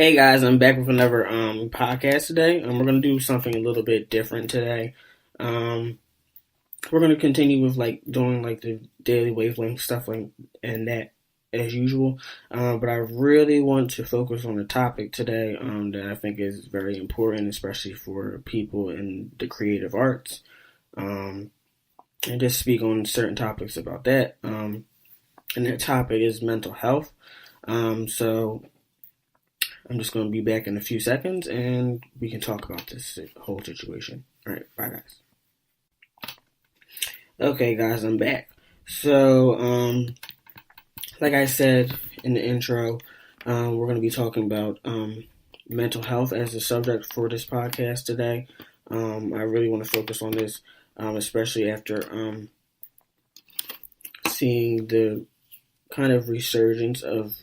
Hey guys, I'm back with another podcast today. We're gonna do something a little bit different today. Um, we're gonna continue with like doing like the daily wavelength stuff like and that as usual. But I really want to focus on a topic today that I think is very important, especially for people in the creative arts. Um, and just speak on certain topics about that. And that topic is mental health. So I'm just going to be back in a few seconds and we can talk about this whole situation. All right, bye guys. Okay, guys, I'm back. So, like I said in the intro, we're going to be talking about mental health as the subject for this podcast today. I really want to focus on this, especially after seeing the kind of resurgence of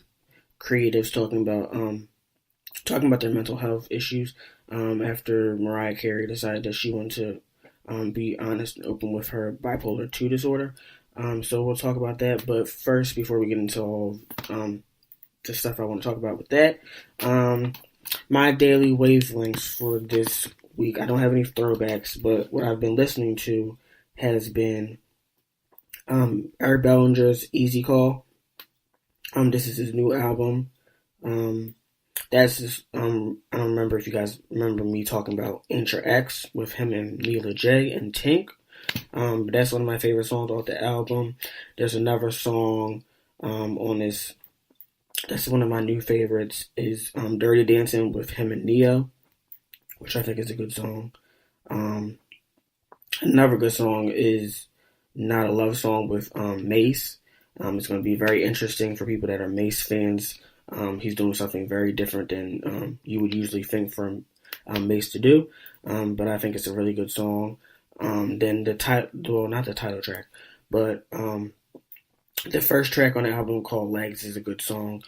creatives talking about their mental health issues after Mariah Carey decided that she wanted to be honest and open with her bipolar 2 disorder. So we'll talk about that. But first, before we get into all the stuff I want to talk about with that, my daily wavelengths for this week, I don't have any throwbacks, but what I've been listening to has been Eric Bellinger's Easy Call. This is his new album. That's just, I don't remember if you guys remember me talking about Intra X with him and Mila J and Tink. But that's one of my favorite songs off the album. There's another song on this. That's one of my new favorites is Dirty Dancing with him and Neo, which I think is a good song. Another good song is Not a Love Song with Mace. It's going to be very interesting for people that are Mace fans. He's doing something very different than you would usually think from Mace to do. But I think it's a really good song. Then the title, well, not the title track, but the first track on the album called Legs is a good song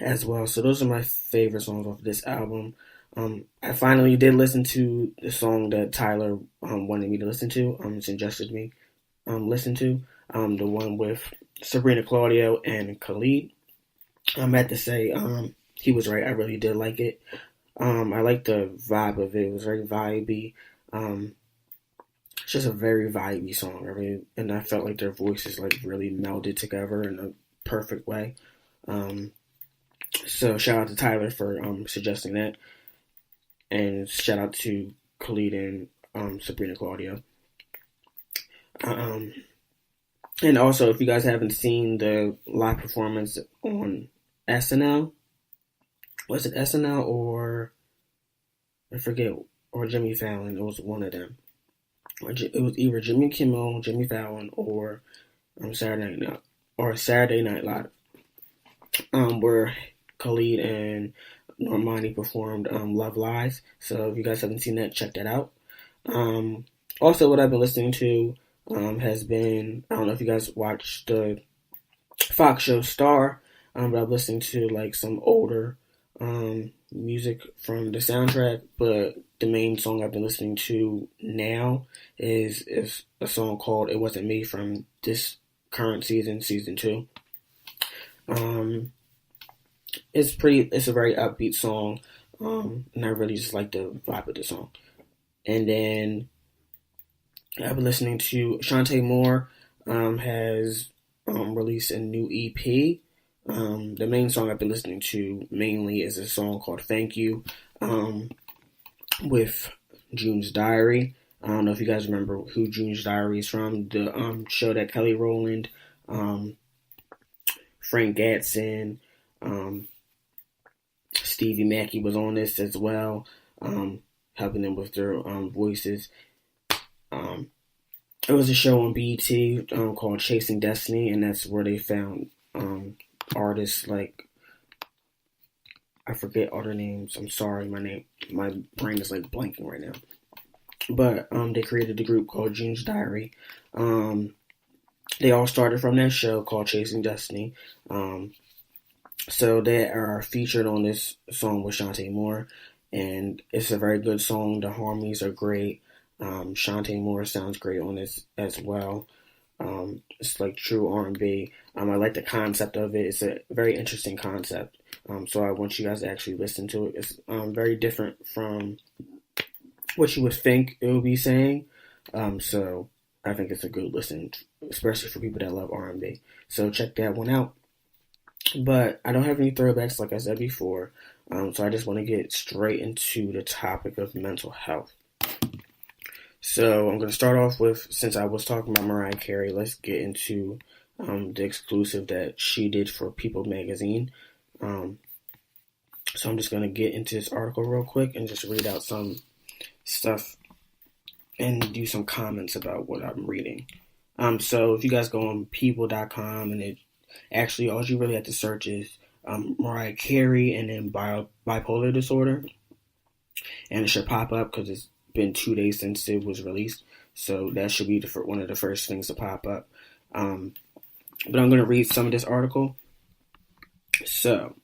as well. So those are my favorite songs off this album. I finally did listen to the song that Tyler wanted me to listen to, suggested me listen to, the one with Sabrina Claudio and Khalid. I have to say, he was right. I really did like it. I like the vibe of it. It was very vibey. It's just a very vibey song. And I felt like their voices like really melded together in a perfect way. So shout out to Tyler for suggesting that, and shout out to Khalid and Sabrina Claudio. And also, if you guys haven't seen the live performance on SNL, was it SNL or I forget, or Jimmy Fallon? It was one of them. It was either Jimmy Kimmel, Jimmy Fallon, or Saturday Night Live, where Khalid and Normani performed Love Lies. So if you guys haven't seen that, check that out. Also, what I've been listening to has been, I don't know if you guys watched the Fox show Star, but I'm listening to like some older music from the soundtrack, but the main song I've been listening to now is a song called It Wasn't Me from this current season 2. It's a very upbeat song, and I really just like the vibe of the song. And then I've been listening to Shantae Moore has released a new EP. The main song I've been listening to mainly is a song called Thank You with June's Diary. I don't know if you guys remember who June's Diary is from. The show that Kelly Rowland, Frank Gatson, Stevie Mackey was on this as well, helping them with their voices. It was a show on BET called Chasing Destiny, and that's where they found artists like, I forget all their names. I'm sorry, my brain is like blanking right now. But they created a group called June's Diary. They all started from that show called Chasing Destiny. So they are featured on this song with Shantae Moore, and it's a very good song. The harmonies are great. Shantae Moore sounds great on this as well. It's like true R&B. I like the concept of it. It's a very interesting concept. So I want you guys to actually listen to it. It's very different from what you would think it would be saying. So I think it's a good listen, especially for people that love R&B. So check that one out. But I don't have any throwbacks, like I said before. So I just want to get straight into the topic of mental health. So I'm going to start off with, since I was talking about Mariah Carey, let's get into the exclusive that she did for People magazine. So I'm just going to get into this article real quick and just read out some stuff and do some comments about what I'm reading. So if you guys go on people.com, and it actually, all you really have to search is Mariah Carey and then bipolar disorder, and it should pop up because it's been 2 days since it was released, so that should be one of the first things to pop up. But I'm going to read some of this article. So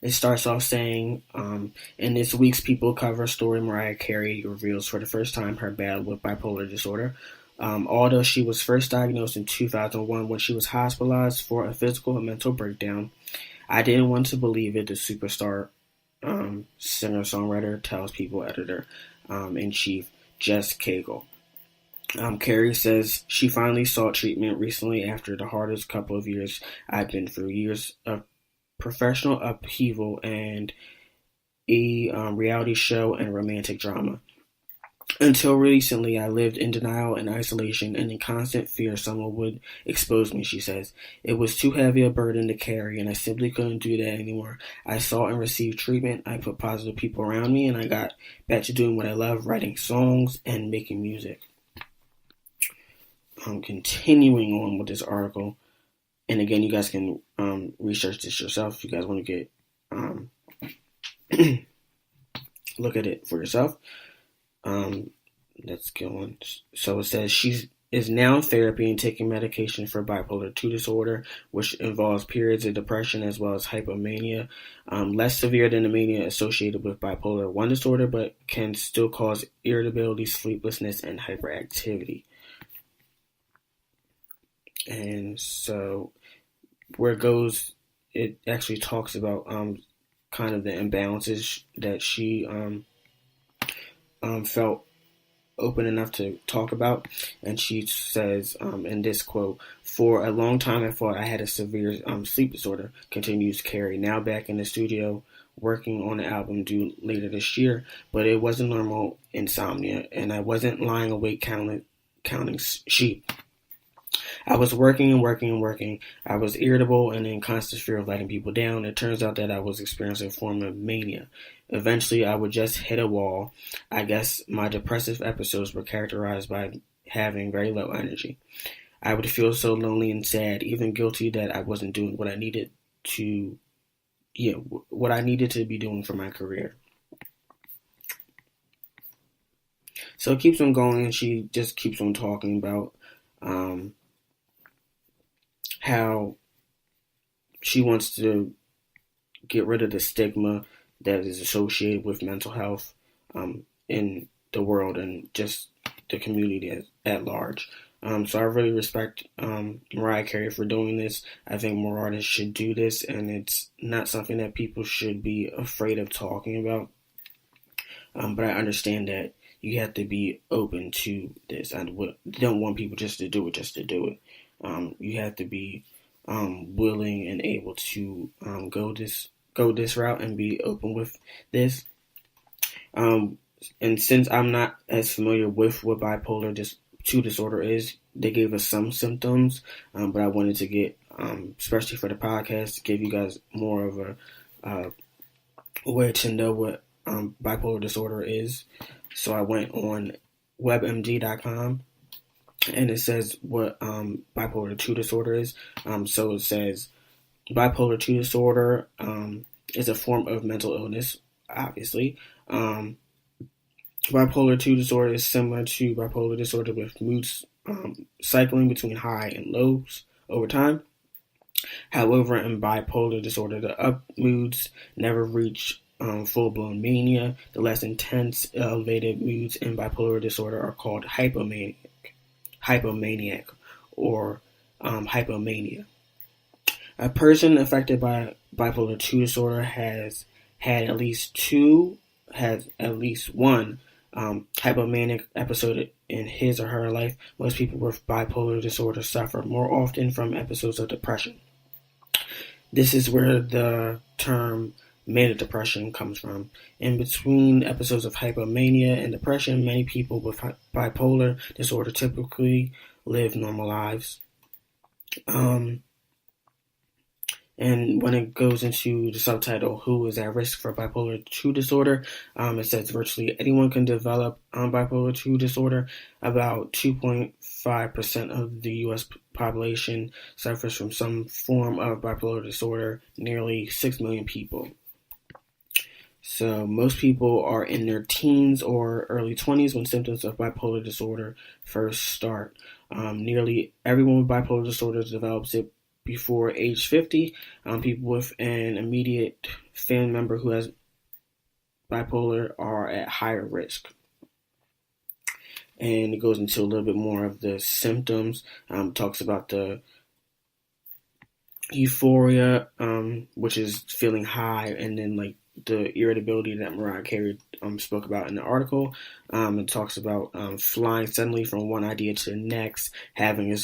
it starts off saying, in this week's People cover story, Mariah Carey reveals for the first time her battle with bipolar disorder. Although she was first diagnosed in 2001 when she was hospitalized for a physical and mental breakdown, I didn't want to believe it, the superstar singer-songwriter tells People editor-in-chief Jess Cagle. Carey says she finally sought treatment recently after the hardest couple of years I've been through, years of professional upheaval and a reality show and romantic drama. Until recently, I lived in denial and isolation and in constant fear someone would expose me, she says. It was too heavy a burden to carry, and I simply couldn't do that anymore. I sought and received treatment. I put positive people around me, and I got back to doing what I love, writing songs and making music. I'm continuing on with this article. And again, you guys can research this yourself if you guys want to get look at it for yourself. Let's go on. So it says she is now in therapy and taking medication for bipolar 2 disorder, which involves periods of depression as well as hypomania, less severe than the mania associated with bipolar 1 disorder, but can still cause irritability, sleeplessness, and hyperactivity. And so where it goes, it actually talks about kind of the imbalances that she felt open enough to talk about. And she says in this quote, "For a long time I thought I had a severe sleep disorder," continues Carey, now back in the studio working on an album due later this year, but it wasn't normal insomnia, and I wasn't lying awake counting sheep. I was working and working and working. I was irritable and in constant fear of letting people down. It turns out that I was experiencing a form of mania. Eventually, I would just hit a wall. I guess my depressive episodes were characterized by having very low energy. I would feel so lonely and sad, even guilty that I wasn't doing what I needed to be doing for my career. So it keeps on going, and she just keeps on talking about how she wants to get rid of the stigma that is associated with mental health in the world and just the community at large. So I really respect Mariah Carey for doing this. I think more artists should do this, and it's not something that people should be afraid of talking about. But I understand that you have to be open to this. I don't want people just to do it. You have to be willing and able to go this route and be open with this. And since I'm not as familiar with what bipolar 2 disorder is, they gave us some symptoms, but I wanted to get, especially for the podcast, give you guys more of a way to know what bipolar disorder is. So I went on WebMD.com, and it says what bipolar 2 disorder is. So it says bipolar 2 disorder is a form of mental illness, obviously. Bipolar 2 disorder is similar to bipolar disorder with moods cycling between high and lows over time. However, in bipolar disorder, the up moods never reach full-blown mania. The less intense, elevated moods in bipolar disorder are called hypomanic or hypomania. A person affected by bipolar 2 disorder has at least one hypomanic episode in his or her life. Most people with bipolar disorder suffer more often from episodes of depression. This is where the term manic depression comes from. In between episodes of hypomania and depression, many people with bipolar disorder typically live normal lives. And when it goes into the subtitle, who is at risk for bipolar 2 disorder, it says virtually anyone can develop bipolar 2 disorder. About 2.5% of the U.S. population suffers from some form of bipolar disorder, nearly 6 million people. So most people are in their teens or early 20s when symptoms of bipolar disorder first start. Nearly everyone with bipolar disorder develops it before age 50. People with an immediate family member who has bipolar are at higher risk. And it goes into a little bit more of the symptoms. Talks about the euphoria, which is feeling high, and then like the irritability that Mariah Carey spoke about in the article. It talks about flying suddenly from one idea to the next, having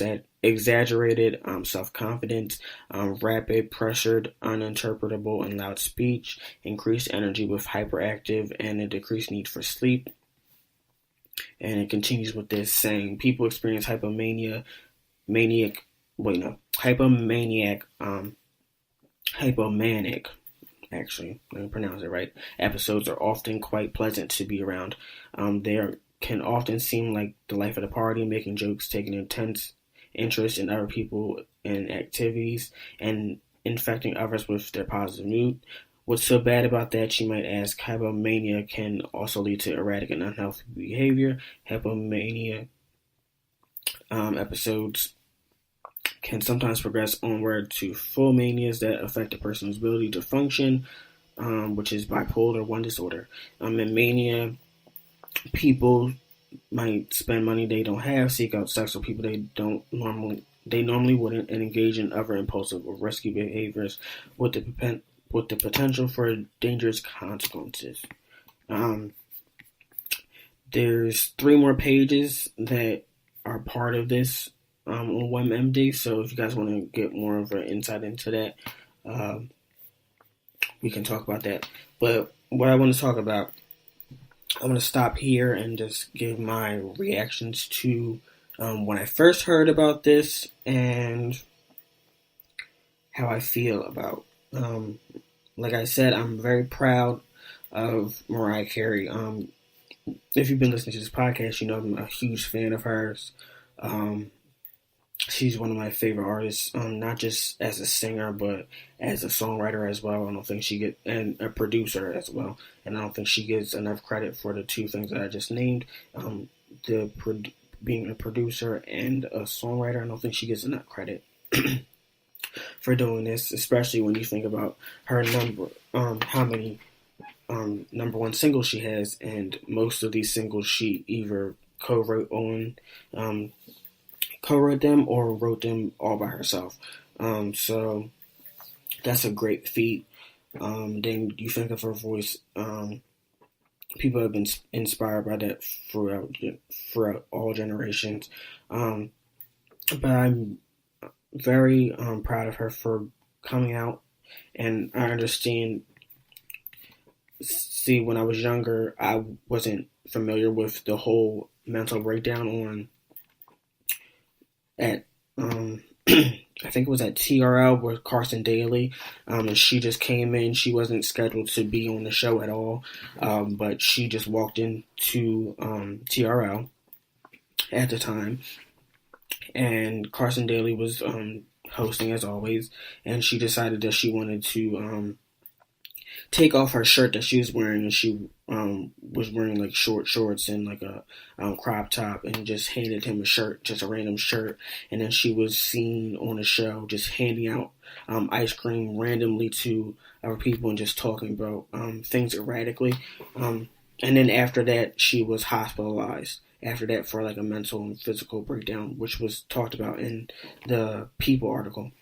exaggerated self-confidence, rapid, pressured, uninterpretable, and loud speech, increased energy with hyperactive, and a decreased need for sleep. And it continues with this saying, people experience hypomanic, actually, let me pronounce it right, episodes are often quite pleasant to be around. They can often seem like the life of the party, making jokes, taking intense interest in other people and activities, and infecting others with their positive mood. What's so bad about that, you might ask? Hypomania can also lead to erratic and unhealthy behavior. Hypomania episodes can sometimes progress onward to full manias that affect a person's ability to function, which is bipolar 1 disorder. In mania, people might spend money they don't have, seek out sex with people they normally wouldn't, and engage in other impulsive or risky behaviors with the potential for dangerous consequences. There's 3 more pages that are part of this on WebMD, so if you guys want to get more of an insight into that, we can talk about that. But what I want to talk about, I'm going to stop here and just give my reactions to when I first heard about this and how I feel about. Like I said, I'm very proud of Mariah Carey. If you've been listening to this podcast, you know I'm a huge fan of hers. She's one of my favorite artists, not just as a singer, but as a songwriter as well. I don't think and a producer as well. And I don't think she gets enough credit for the 2 things that I just named. Being a producer and a songwriter, I don't think she gets enough credit for doing this, especially when you think about her how many number 1 singles she has, and most of these singles she either co-wrote them or wrote them all by herself. So that's a great feat. Then you think of her voice. People have been inspired by that throughout all generations. But I'm very proud of her for coming out, and I understand. See, when I was younger, I wasn't familiar with the whole mental breakdown at I think it was at TRL with Carson Daly, and she just came in. She wasn't scheduled to be on the show at all, but she just walked into TRL at the time, and Carson Daly was hosting as always, and she decided that she wanted to take off her shirt that she was wearing, and she was wearing like short shorts and like a crop top, and just handed him a shirt, just a random shirt. And then she was seen on the show just handing out ice cream randomly to other people and just talking about things erratically. And then after that, she was hospitalized, after that for like a mental and physical breakdown, which was talked about in the People article.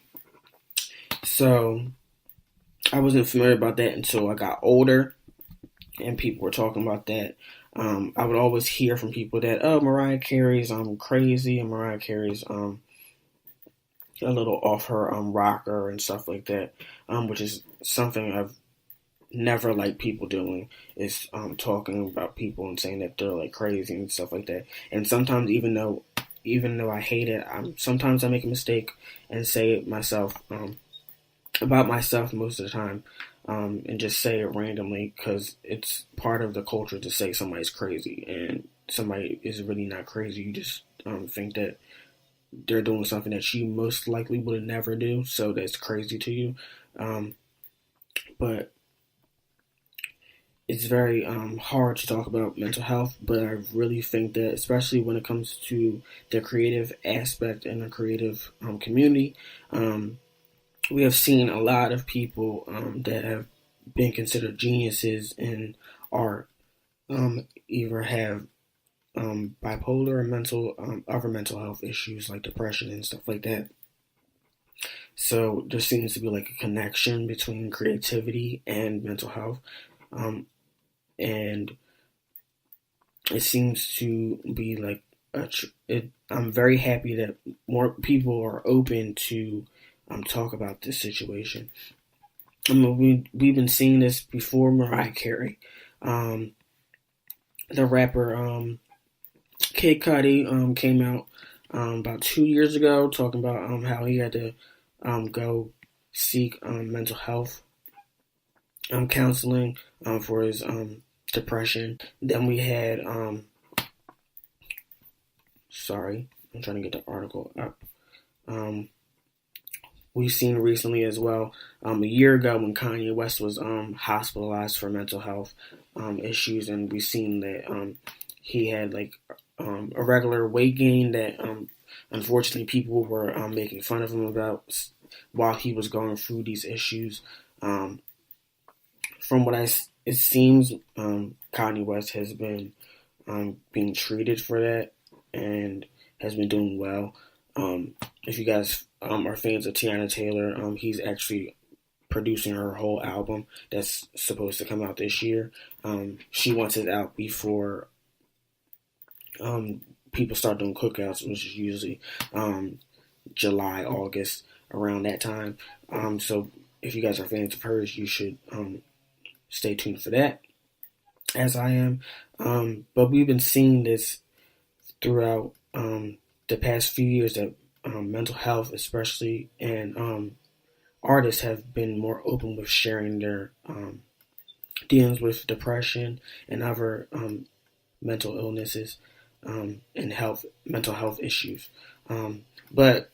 So I wasn't familiar about that until I got older and people were talking about that. I would always hear from people that, oh, Mariah Carey's crazy, and Mariah Carey's a little off her rocker and stuff like that, which is something I've never liked people doing, is talking about people and saying that they're like crazy and stuff like that. And sometimes even though I hate it, sometimes I make a mistake and say it myself, about myself most of the time, and just say it randomly because it's part of the culture to say somebody's crazy, and somebody is really not crazy. You just think that they're doing something that you most likely would never do, so that's crazy to you. But it's very hard to talk about mental health, but I really think that, especially when it comes to the creative aspect and the creative community, we have seen a lot of people that have been considered geniuses in art either have bipolar or other mental health issues like depression and stuff like that. So there seems to be like a connection between creativity and mental health. And it seems to be like I'm very happy that more people are open to talk about this situation. I mean, we've been seeing this before Mariah Carey. The rapper Kid Cudi came out about 2 years ago talking about how he had to go seek mental health counseling for his depression. Then we had sorry, I'm trying to get the article up. We've seen recently as well, a year ago when Kanye West was hospitalized for mental health issues, and we've seen that he had like a regular weight gain that unfortunately people were making fun of him about while he was going through these issues. From what it seems, Kanye West has been being treated for that and has been doing well. If you guys are fans of Tiana Taylor, he's actually producing her whole album that's supposed to come out this year. She wants it out before people start doing cookouts, which is usually July, August, around that time. So if you guys are fans of hers, you should stay tuned for that, as I am. But we've been seeing this throughout the past few years that mental health, especially, and artists have been more open with sharing their dealings with depression and other mental illnesses and mental health issues. But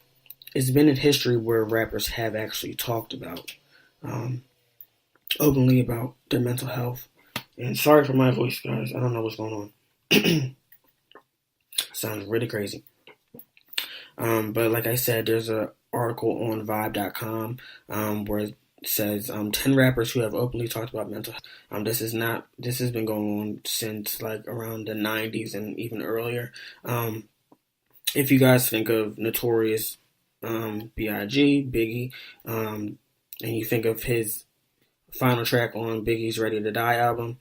it's been in history where rappers have actually talked about openly about their mental health. And sorry for my voice, guys. I don't know what's going on. Sounds really crazy. But like I said, there's an article on Vibe.com where it says 10 rappers who have openly talked about mental health. This has been going on since like around the 90s and even earlier. If you guys think of Notorious B.I.G., Biggie, and you think of his final track on Biggie's Ready to Die album,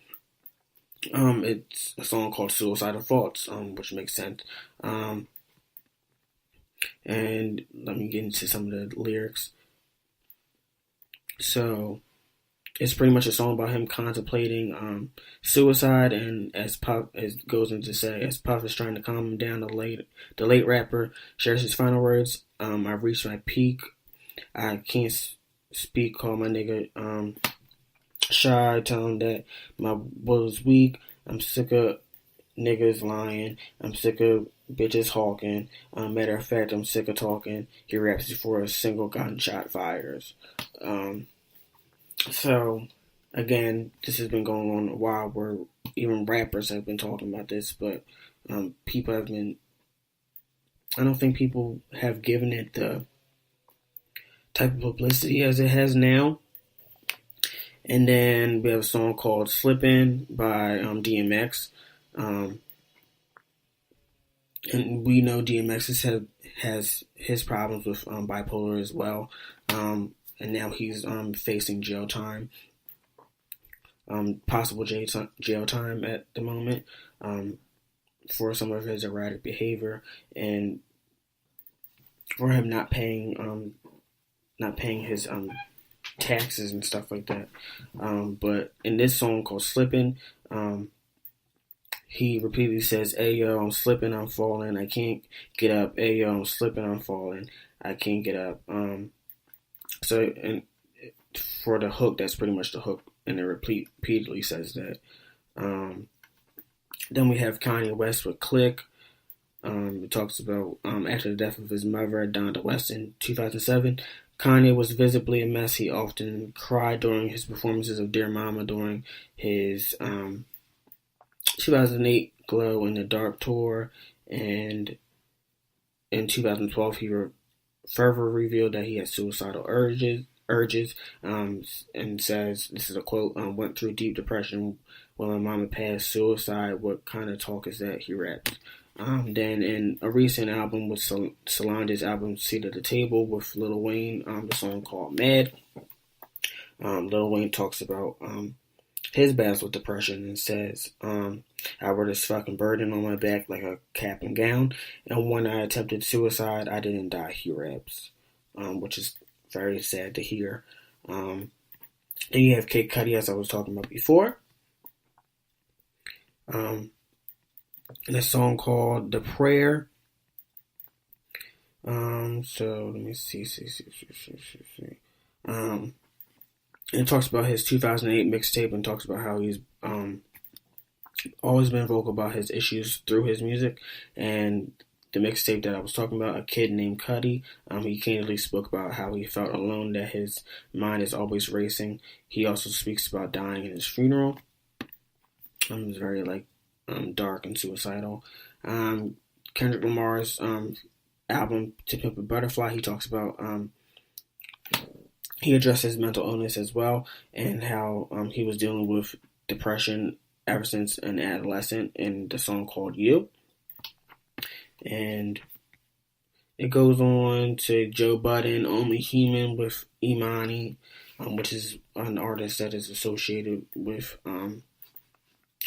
it's a song called Suicidal Thoughts, which makes sense. And let me get into some of the lyrics. So it's pretty much a song about him contemplating suicide, and as Puff goes into say, as Puff is trying to calm him down, the late rapper shares his final words. I've reached my peak. I can't speak. Call my nigga shy. Tell him that my will is weak. I'm sick of niggas lying. I'm sick of bitches hawking. Matter of fact, I'm sick of talking. He raps before a single gunshot fires. So, again, this has been going on a while where even rappers have been talking about this, but people have been... I don't think people have given it the type of publicity as it has now. And then we have a song called Slippin' by DMX. And we know DMX has his problems with bipolar as well, and now he's facing jail time, possible jail time at the moment, for some of his erratic behavior and for him not paying his taxes and stuff like that. But in this song called "Slippin'," he repeatedly says, "Hey yo, I'm slipping, I'm falling, I can't get up. Hey yo, I'm slipping, I'm falling, I can't get up." So and for the hook, that's pretty much the hook, and it repeatedly says that. Then we have Kanye West with "Click." It talks about after the death of his mother, Donda West, in 2007. Kanye was visibly a mess. He often cried during his performances of Dear Mama during his 2008 Glow in the Dark tour, and in 2012 he further revealed that he had suicidal urges, and says, this is a quote, "Went through deep depression when my mama passed. Suicide, what kind of talk is that?" he raps. Then in a recent album with Solange's album "Seat at the Table" with Lil Wayne, the song called "Mad," Lil Wayne talks about his battles with depression and says, "I wear this fucking burden on my back like a cap and gown, and when I attempted suicide, I didn't die," he raps, which is very sad to hear. Then you have Kid Cudi, as I was talking about before. In a song called "The Prayer." So let me see. It talks about his 2008 mixtape and talks about how he's always been vocal about his issues through his music. And the mixtape that I was talking about, "A Kid Named Cudi," he candidly spoke about how he felt alone, that his mind is always racing. He also speaks about dying in his funeral. It's very dark and suicidal. Kendrick Lamar's album "To Pimp a Butterfly," he talks about he addresses mental illness as well, and how he was dealing with depression ever since an adolescent in the song called "You." And it goes on to Joe Budden, "Only Human" with Imani, which is an artist that is associated with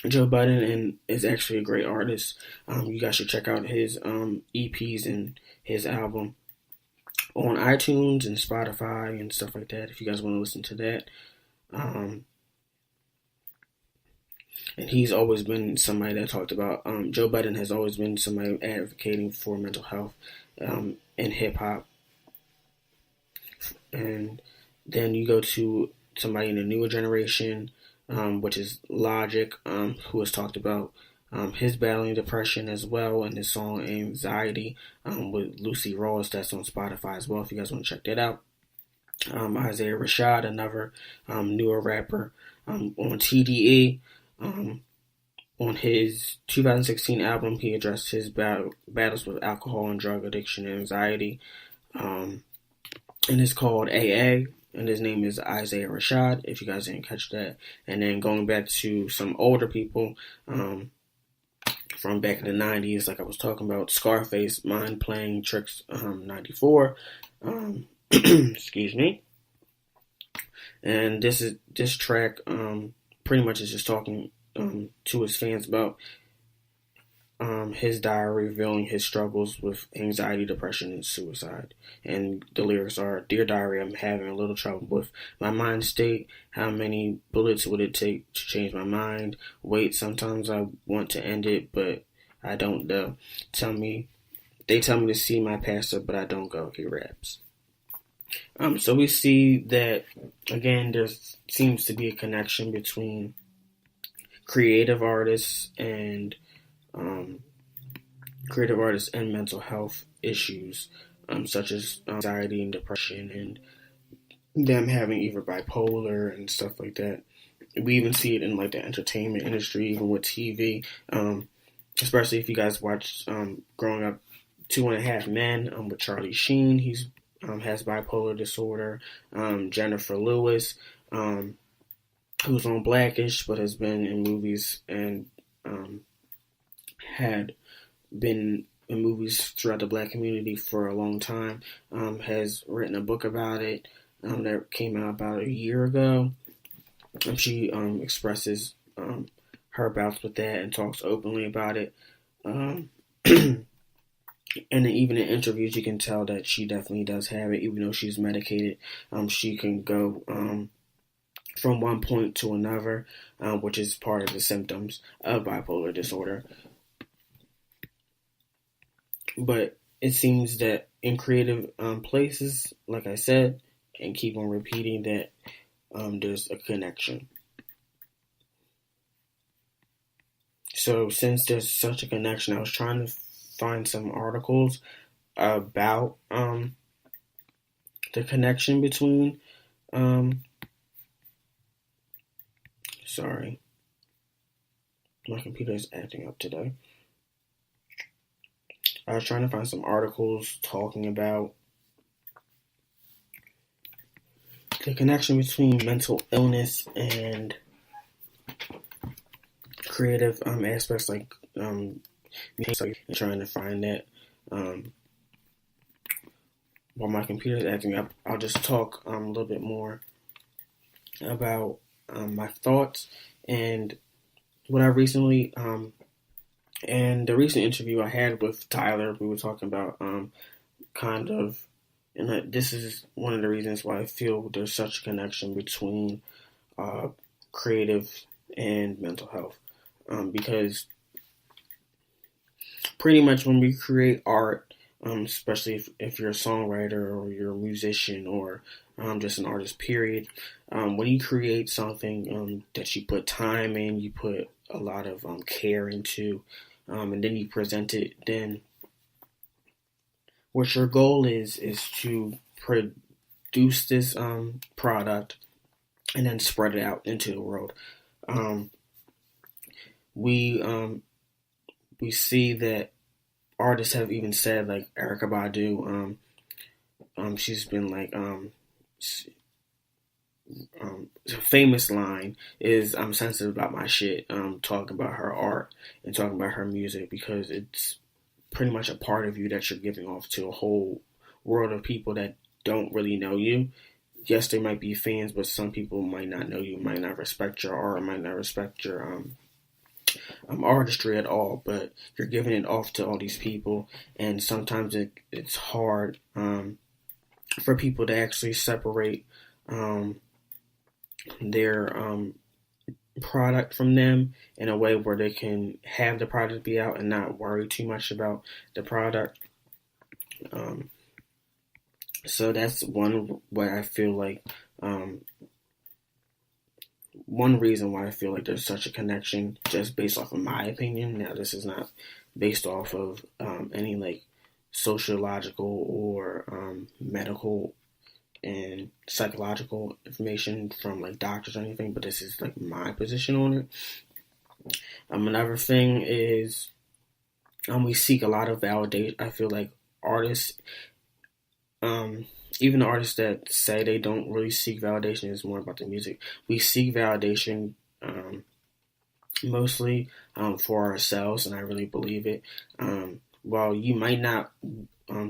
Joe Budden and is actually a great artist. You guys should check out his EPs and his album on iTunes and Spotify and stuff like that if you guys want to listen to that. And he's always been somebody that talked about, Joe Budden has always been somebody advocating for mental health in hip hop. And then you go to somebody in the newer generation, which is Logic, who has talked about his battling depression as well in his song "Anxiety" with Lucy Rawls. That's on Spotify as well if you guys want to check that out. Isaiah Rashad, another newer rapper, on TDE. On his 2016 album, he addressed his battles with alcohol and drug addiction and anxiety. And it's called "AA." And his name is Isaiah Rashad, if you guys didn't catch that. And then going back to some older people from back in the 90s, like I was talking about, Scarface, "Mind Playing Tricks," 94. Excuse me. And this track pretty much is just talking to his fans about his diary, revealing his struggles with anxiety, depression, and suicide. And the lyrics are, "Dear diary, I'm having a little trouble with my mind state. How many bullets would it take to change my mind? Wait, sometimes I want to end it, but I don't though. They tell me to see my pastor, but I don't go," he raps. So we see that, again, there seems to be a connection between creative artists and mental health issues, such as anxiety and depression, and them having either bipolar and stuff like that. We even see it in the entertainment industry, even with TV. Especially if you guys watched growing up, Two and a Half Men with Charlie Sheen. He's has bipolar disorder. Jennifer Lewis, who's on Blackish but has been in movies and had been in movies throughout the Black community for a long time. Has written a book about it that came out about a year ago. She expresses her bouts with that and talks openly about it. And even in interviews, you can tell that she definitely does have it, even though she's medicated. She can go from one point to another, which is part of the symptoms of bipolar disorder. But it seems that in creative places, like I said, and keep on repeating that there's a connection. So since there's such a connection, I was trying to find some articles about the connection between sorry, my computer is acting up today. I was trying to find some articles talking about the connection between mental illness and creative aspects like music, and trying to find that. While my computer is acting up, I'll just talk a little bit more about my thoughts and what I recently and the recent interview I had with Tyler. We were talking about kind of, and this is one of the reasons why I feel there's such a connection between creative and mental health, because pretty much when we create art, especially if you're a songwriter or you're a musician or just an artist, period, when you create something that you put time in, you put a lot of care into, and then you present it, then what your goal is to produce this product and then spread it out into the world. We see that artists have even said, like Erykah Badu, she's been like, a famous line is, "I'm sensitive about my shit," talking about her art and talking about her music, because it's pretty much a part of you that you're giving off to a whole world of people that don't really know you. Yes, they might be fans, but some people might not know you, might not respect your art, might not respect your artistry at all, but you're giving it off to all these people, and sometimes it's hard for people to actually separate their product from them in a way where they can have the product be out and not worry too much about the product. So that's one way I feel like one reason why I feel like there's such a connection, just based off of my opinion. Now, this is not based off of any like sociological or medical and psychological information from like doctors or anything, but this is like my position on it. Another thing is we seek a lot of validation. I feel like artists, even the artists that say they don't really seek validation, is more about the music. We seek validation mostly for ourselves, and I really believe it. While you might not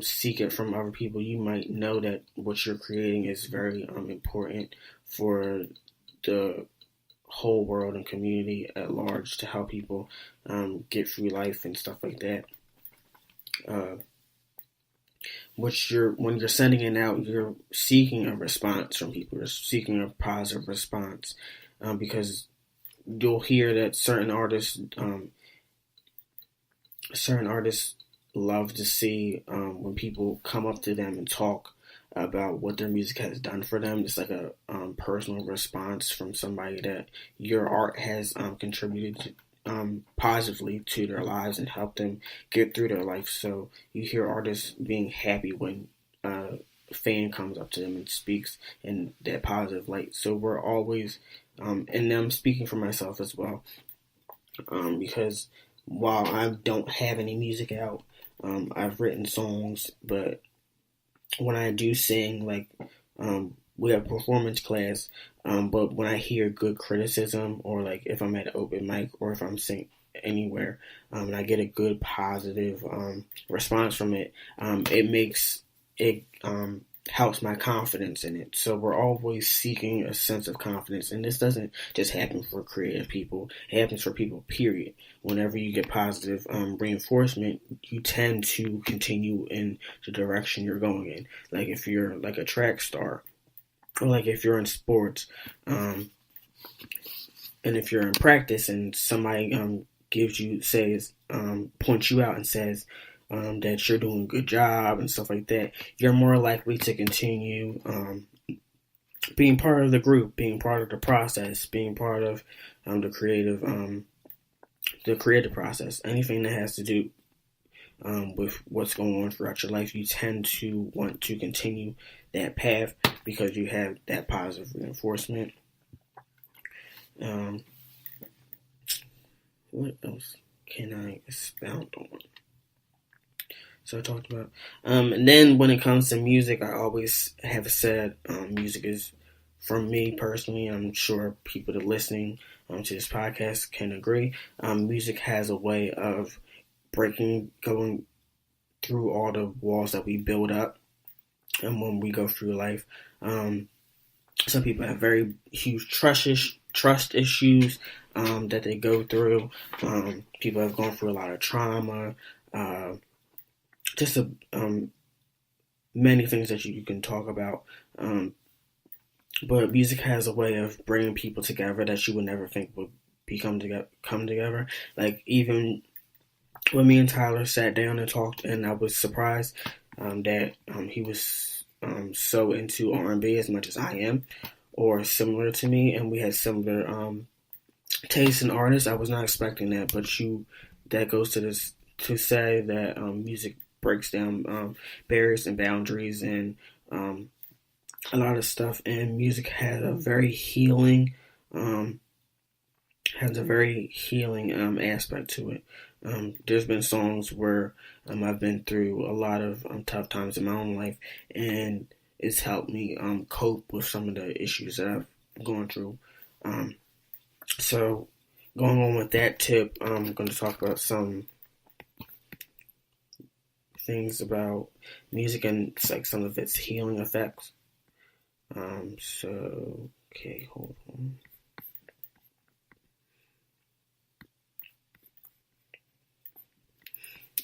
seek it from other people, you might know that what you're creating is very important for the whole world and community at large, to help people get through life and stuff like that. When you're sending it out, you're seeking a response from people. You're seeking a positive response, because you'll hear that certain artists love to see when people come up to them and talk about what their music has done for them. It's like a personal response from somebody that your art has contributed positively to their lives and helped them get through their life. So you hear artists being happy when a fan comes up to them and speaks in that positive light. So we're always, and I'm speaking for myself as well, because while I don't have any music out, I've written songs, but when I do sing, like, we have performance class, but when I hear good criticism, or like if I'm at an open mic, or if I'm anywhere, and I get a good positive response from it, it makes it helps my confidence in it. So we're always seeking a sense of confidence, and this doesn't just happen for creative people. It happens for people, period. Whenever you get positive reinforcement, you tend to continue in the direction you're going in. Like if you're like a track star, or like if you're in sports, and if you're in practice and somebody points you out and says that you're doing a good job and stuff like that, you're more likely to continue being part of the group, being part of the process, being part of the creative process. Anything that has to do with what's going on throughout your life, you tend to want to continue that path because you have that positive reinforcement. What else can I expound on? So I talked about, and then when it comes to music, I always have said music is, from me personally, and I'm sure people that are listening to this podcast can agree, music has a way of going through all the walls that we build up, and when we go through life, some people have very huge trust issues that they go through. People have gone through a lot of trauma, many things that you can talk about. But music has a way of bringing people together that you would never think would come together. Like even when me and Tyler sat down and talked, and I was surprised that he was so into R&B as much as I am, or similar to me, and we had similar tastes in artists. I was not expecting that, but that goes to this to say that music breaks down barriers and boundaries and a lot of stuff, and music has a very healing aspect to it. There's been songs where I've been through a lot of tough times in my own life, and it's helped me cope with some of the issues that I've gone through. So going on with that tip, I'm going to talk about some things about music and like some of its healing effects. Okay, hold on.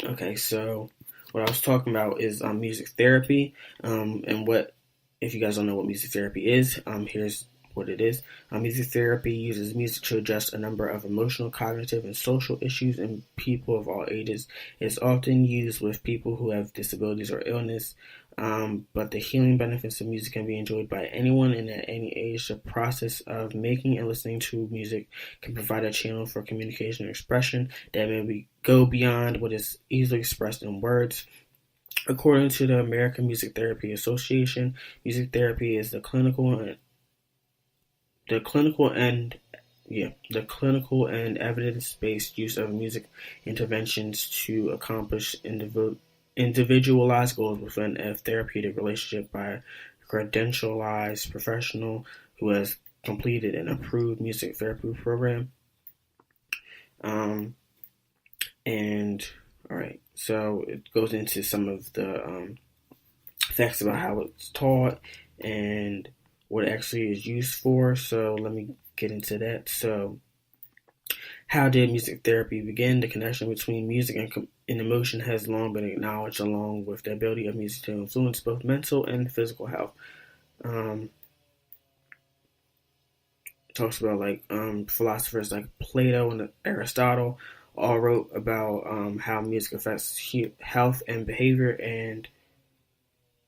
Okay, so what I was talking about is music therapy, and what, if you guys don't know what music therapy is, here's what it is. Music therapy uses music to address a number of emotional, cognitive, and social issues in people of all ages. It's often used with people who have disabilities or illness, but the healing benefits of music can be enjoyed by anyone and at any age. The process of making and listening to music can provide a channel for communication and expression that go beyond what is easily expressed in words. According to the American Music Therapy Association, music therapy is the clinical and evidence-based use of music interventions to accomplish individualized goals within a therapeutic relationship by a credentialized professional who has completed an approved music therapy program. And all right, so it goes into some of the facts about how it's taught and what it actually is used for. So let me get into that. So how did music therapy begin? The connection between music and emotion has long been acknowledged, along with the ability of music to influence both mental and physical health. Talks about like philosophers like Plato and Aristotle all wrote about how music affects health and behavior, and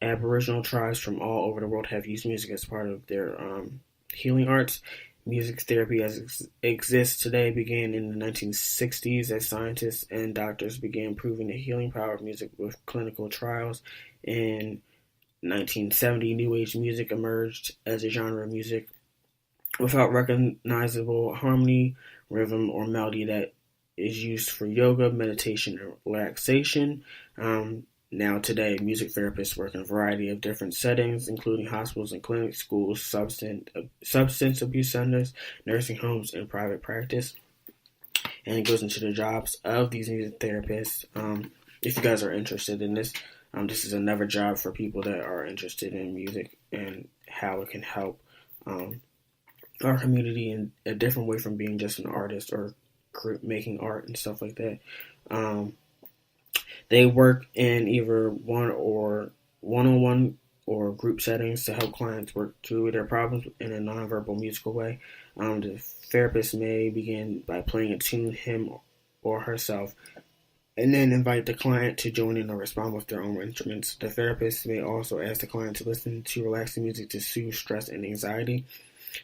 Aboriginal tribes from all over the world have used music as part of their healing arts. Music therapy as exists today began in the 1960s as scientists and doctors began proving the healing power of music with clinical trials. In 1970, New Age music emerged as a genre of music without recognizable harmony, rhythm, or melody that is used for yoga, meditation, and relaxation. Now today, music therapists work in a variety of different settings, including hospitals and clinics, schools, substance abuse centers, nursing homes, and private practice. and it goes into the jobs of these music therapists. If you guys are interested in this, this is another job for people that are interested in music and how it can help our community in a different way from being just an artist or making art and stuff like that. They work in either one-on-one or group settings to help clients work through their problems in a nonverbal musical way. The therapist may begin by playing a tune, him or herself, and then invite the client to join in or respond with their own instruments. The therapist may also ask the client to listen to relaxing music to soothe stress and anxiety.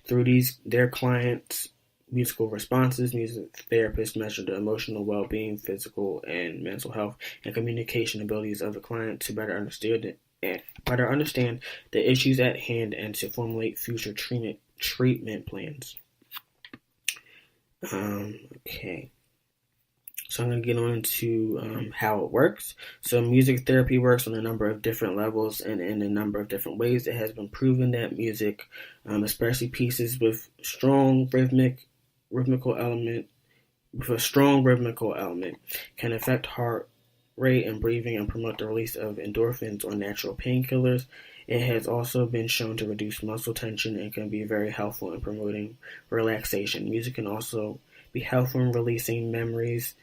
Through their clients' musical responses, music therapists measure the emotional well-being, physical and mental health, and communication abilities of the client to better understand the issues at hand and to formulate future treatment plans. Okay. So I'm going to get on to how it works. So music therapy works on a number of different levels and in a number of different ways. It has been proven that music, especially pieces with a strong rhythmical element, can affect heart rate and breathing and promote the release of endorphins or natural painkillers. It has also been shown to reduce muscle tension and can be very helpful in promoting relaxation. Music can also be helpful in releasing memories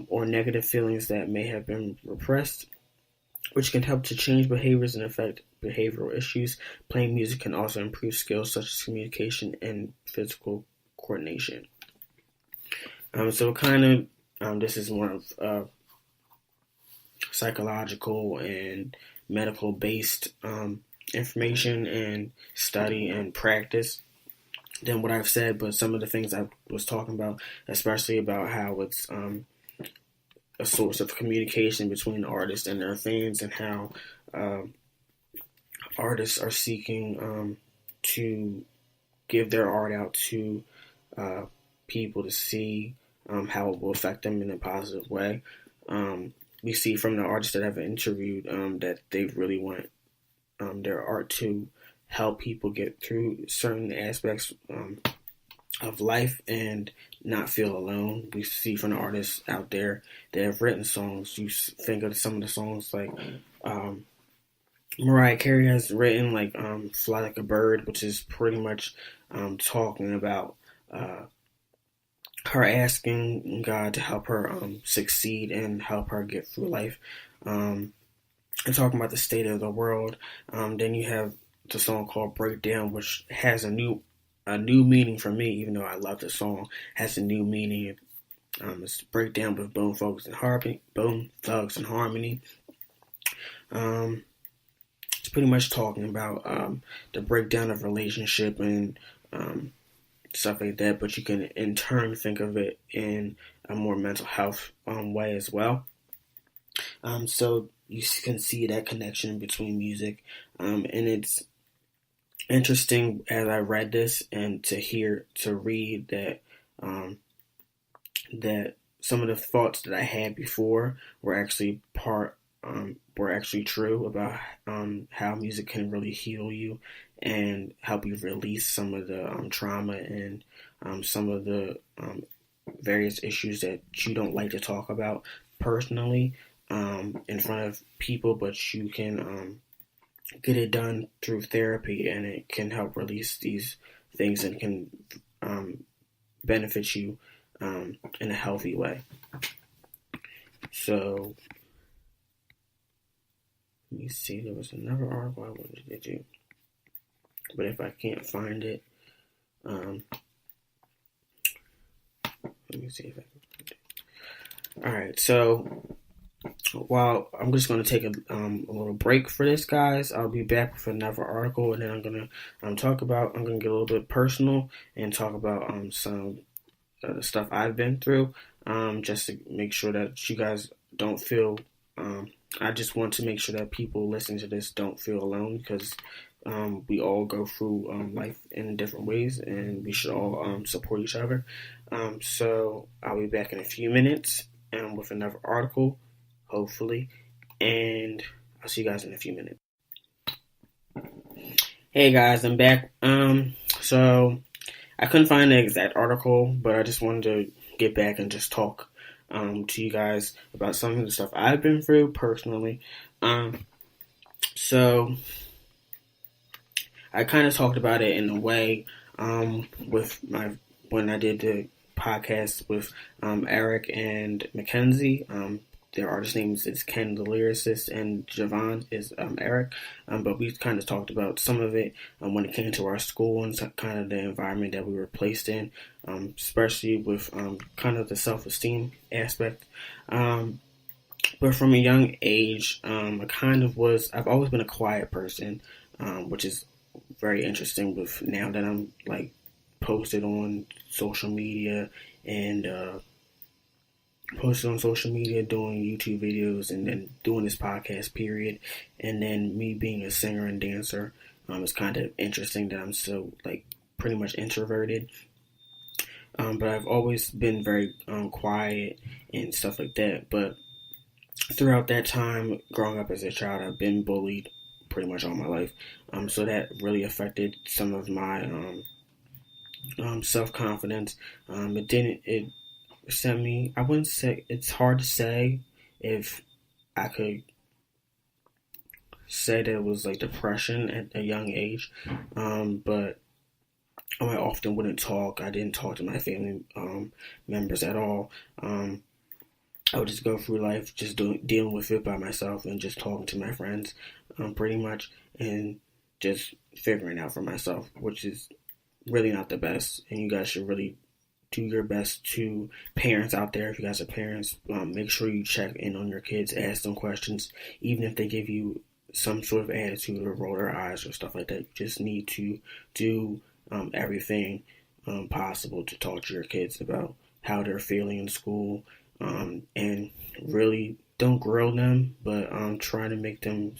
or negative feelings that may have been repressed, which can help to change behaviors and affect behavioral issues. Playing music can also improve skills such as communication and physical coordination. This is more of psychological and medical based information and study and practice than what I've said, but some of the things I was talking about, especially about how it's a source of communication between artists and their fans, and how artists are seeking to give their art out to people to see how it will affect them in a positive way. We see from the artists that I've interviewed that they really want their art to help people get through certain aspects of life and not feel alone. We see from the artists out there that have written songs. You think of some of the songs like Mariah Carey has written, like Fly Like a Bird, which is pretty much talking about her asking God to help her succeed and help her get through life, and talking about the state of the world. Then you have the song called Breakdown, which has a new meaning for me, even though I love the song. Has a new meaning. It's Breakdown with Bone Thugs and Harmony. It's pretty much talking about the breakdown of relationship and stuff like that, but you can in turn think of it in a more mental health way as well. So you can see that connection between music, and it's interesting as I read this and to read that that some of the thoughts that I had before were actually true about how music can really heal you and help you release some of the trauma and some of the various issues that you don't like to talk about personally in front of people, but you can get it done through therapy, and it can help release these things and can benefit you in a healthy way. So, let me see, there was another article I wanted to do, but if I can't find it, let me see if I can find it. Alright, so while I'm just going to take a little break for this, guys, I'll be back with another article, and then I'm going to get a little bit personal and talk about some of the stuff I've been through, just to make sure that you guys don't feel, I just want to make sure that people listening to this don't feel alone, because we all go through life in different ways, and we should all support each other. So I'll be back in a few minutes with another article, hopefully, and I'll see you guys in a few minutes. Hey guys, I'm back. So I couldn't find the exact article, but I just wanted to get back and just talk to you guys about some of the stuff I've been through personally. So I kind of talked about it in a way with when I did the podcast with Eric and Mackenzie. Their artist names is Ken the Lyricist and Javon is Eric. But we kind of talked about some of it when it came to our school and kind of the environment that we were placed in, especially with kind of the self-esteem aspect. But from a young age, I've always been a quiet person, which is very interesting with now that I'm like posted on social media and doing YouTube videos and then doing this podcast period, and then me being a singer and dancer. It's kind of interesting that I'm so like pretty much introverted. But I've always been very quiet and stuff like that. But throughout that time, growing up as a child, I've been bullied pretty much all my life. So that really affected some of my self-confidence. It sent me, I wouldn't say, it's hard to say if I could say that it was like depression at a young age. But I often wouldn't talk. I didn't talk to my family members at all. I would just go through life just dealing with it by myself and just talking to my friends pretty much and just figuring out for myself, which is really not the best. And you guys should really do your best to parents out there. If you guys are parents, make sure you check in on your kids, ask them questions, even if they give you some sort of attitude or roll their eyes or stuff like that. You just need to do everything possible to talk to your kids about how they're feeling in school, and really don't grill them, but try to make them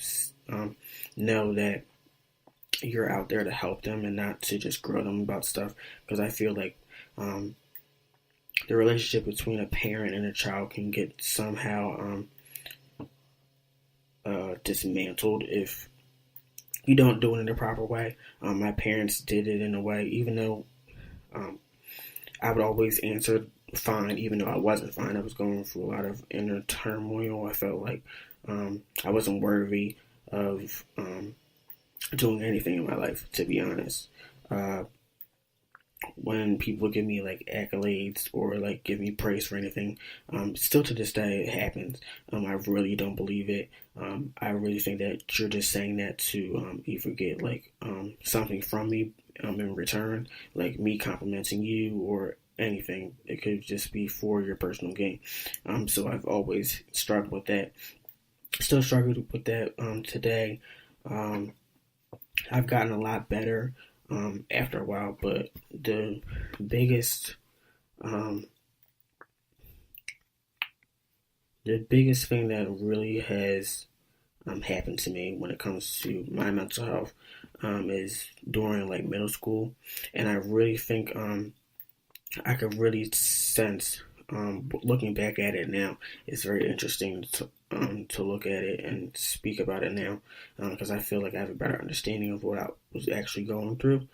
know that you're out there to help them and not to just grill them about stuff, because I feel like the relationship between a parent and a child can get somehow dismantled if you don't do it in the proper way. My parents did it in a way, even though I would always answer fine, even though I wasn't fine. I was going through a lot of inner turmoil. I felt like I wasn't worthy of doing anything in my life, to be honest. When people give me like accolades or like give me praise for anything, still to this day it happens. I really don't believe it. I really think that you're just saying that to either get like something from me in return, like me complimenting you or anything. It could just be for your personal gain. So I've always struggled with that. Still struggle with that today. I've gotten a lot better after a while, but the biggest thing that really has happened to me when it comes to my mental health is during like middle school, and I really think I could really sense, looking back at it now, it's very interesting to look at it and speak about it now, because I feel like I have a better understanding of what I was actually going through.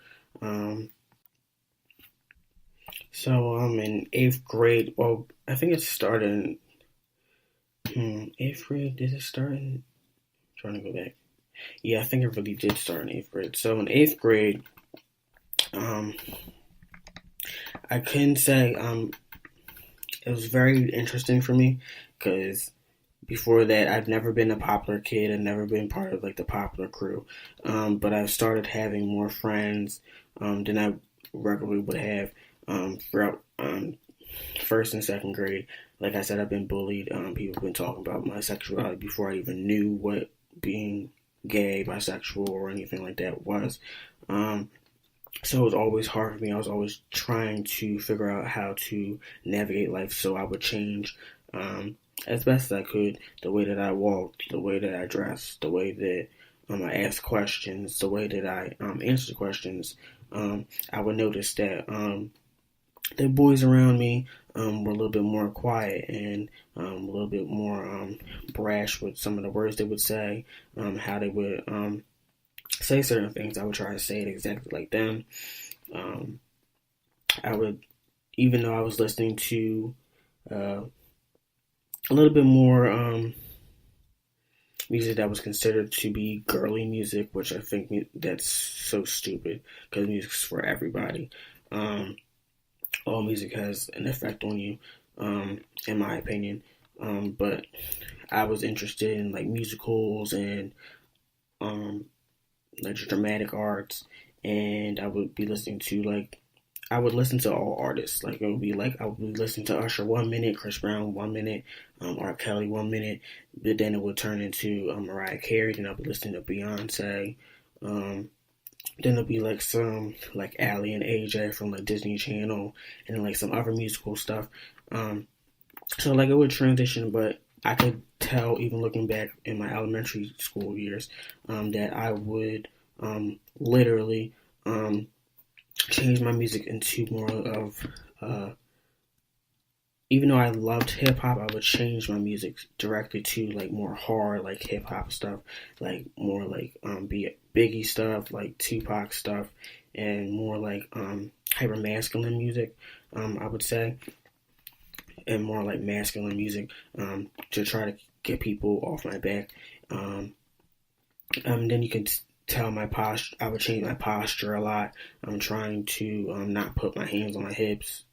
So in 8th grade, well, I think it started in 8th grade. Did it start in? I'm trying to go back. Yeah, I think it really did start in 8th grade. So in 8th grade, I couldn't say it was very interesting for me, because before that, I've never been a popular kid. I've never been part of like the popular crew. But I've started having more friends than I regularly would have throughout 1st and 2nd grade. Like I said, I've been bullied. People have been talking about my sexuality before I even knew what being gay, bisexual, or anything like that was. So it was always hard for me. I was always trying to figure out how to navigate life, so I would change as best as I could the way that I walked, the way that I dressed, the way that I asked questions, the way that I answered questions. I would notice that the boys around me were a little bit more quiet and a little bit more brash with some of the words they would say, how they would say certain things. I would try to say it exactly like them. I would even though I was listening to uh, a little bit more music that was considered to be girly music, which I think that's so stupid because music's for everybody. Um, all music has an effect on you, in my opinion. But I was interested in like musicals and um, like dramatic arts, and I would be listening to like I would listen to all artists. Like it would be like I would be listening to Usher 1 minute, Chris Brown 1 minute, R. Kelly 1 minute, but then it would turn into Mariah Carey. Then I would listen to Beyonce. Um, then it'll be like some like Ally and AJ from like Disney Channel, and then like some other musical stuff. Um, so like it would transition, but I could tell even looking back in my elementary school years that I would literally change my music into more of even though I loved hip hop, I would change my music directly to like more hard, like hip hop stuff, like more like be Biggie stuff, like Tupac stuff, and more like hyper masculine music. I would say, and more like masculine music to try to get people off my back. Then you can tell my posture. I would change my posture a lot. I'm trying to not put my hands on my hips.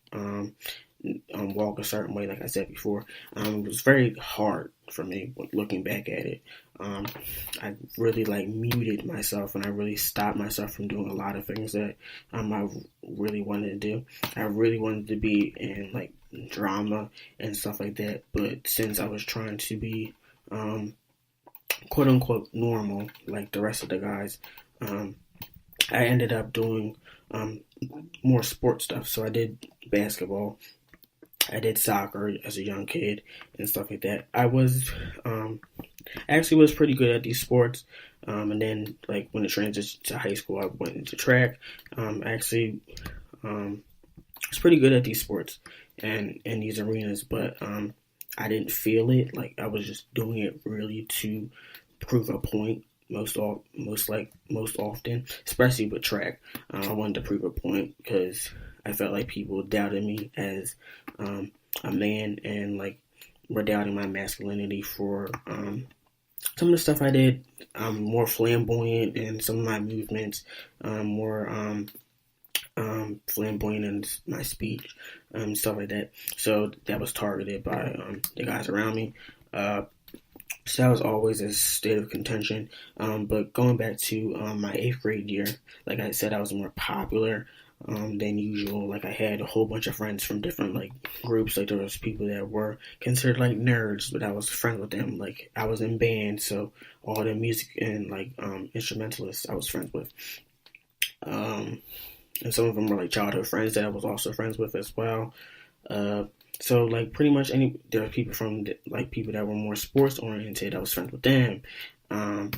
Walk a certain way, like I said before. It was very hard for me looking back at it. I really like muted myself, and I really stopped myself from doing a lot of things that I really wanted to do. I really wanted to be in like drama and stuff like that, but since I was trying to be quote unquote normal like the rest of the guys, um, I ended up doing more sports stuff. So I did basketball, I did soccer as a young kid and stuff like that. Actually was pretty good at these sports. And then like when it transitioned to high school, I went into track. Actually, was pretty good at these sports and in these arenas, but I didn't feel it. Like I was just doing it really to prove a point. Most often, especially with track, I wanted to prove a point because I felt like people doubted me as a man and like were doubting my masculinity for some of the stuff I did. I'm more flamboyant in some of my movements, more flamboyant in my speech, stuff like that. So that was targeted by the guys around me. So that was always a state of contention. But going back to my eighth grade year, like I said, I was more popular than usual. Like I had a whole bunch of friends from different like groups. Like there was people that were considered like nerds, but I was friends with them. Like I was in band, so all the music and like instrumentalists I was friends with. Um, and some of them were like childhood friends that I was also friends with as well. Uh, so like pretty much there are people from like people that were more sports oriented. I was friends with them. Um,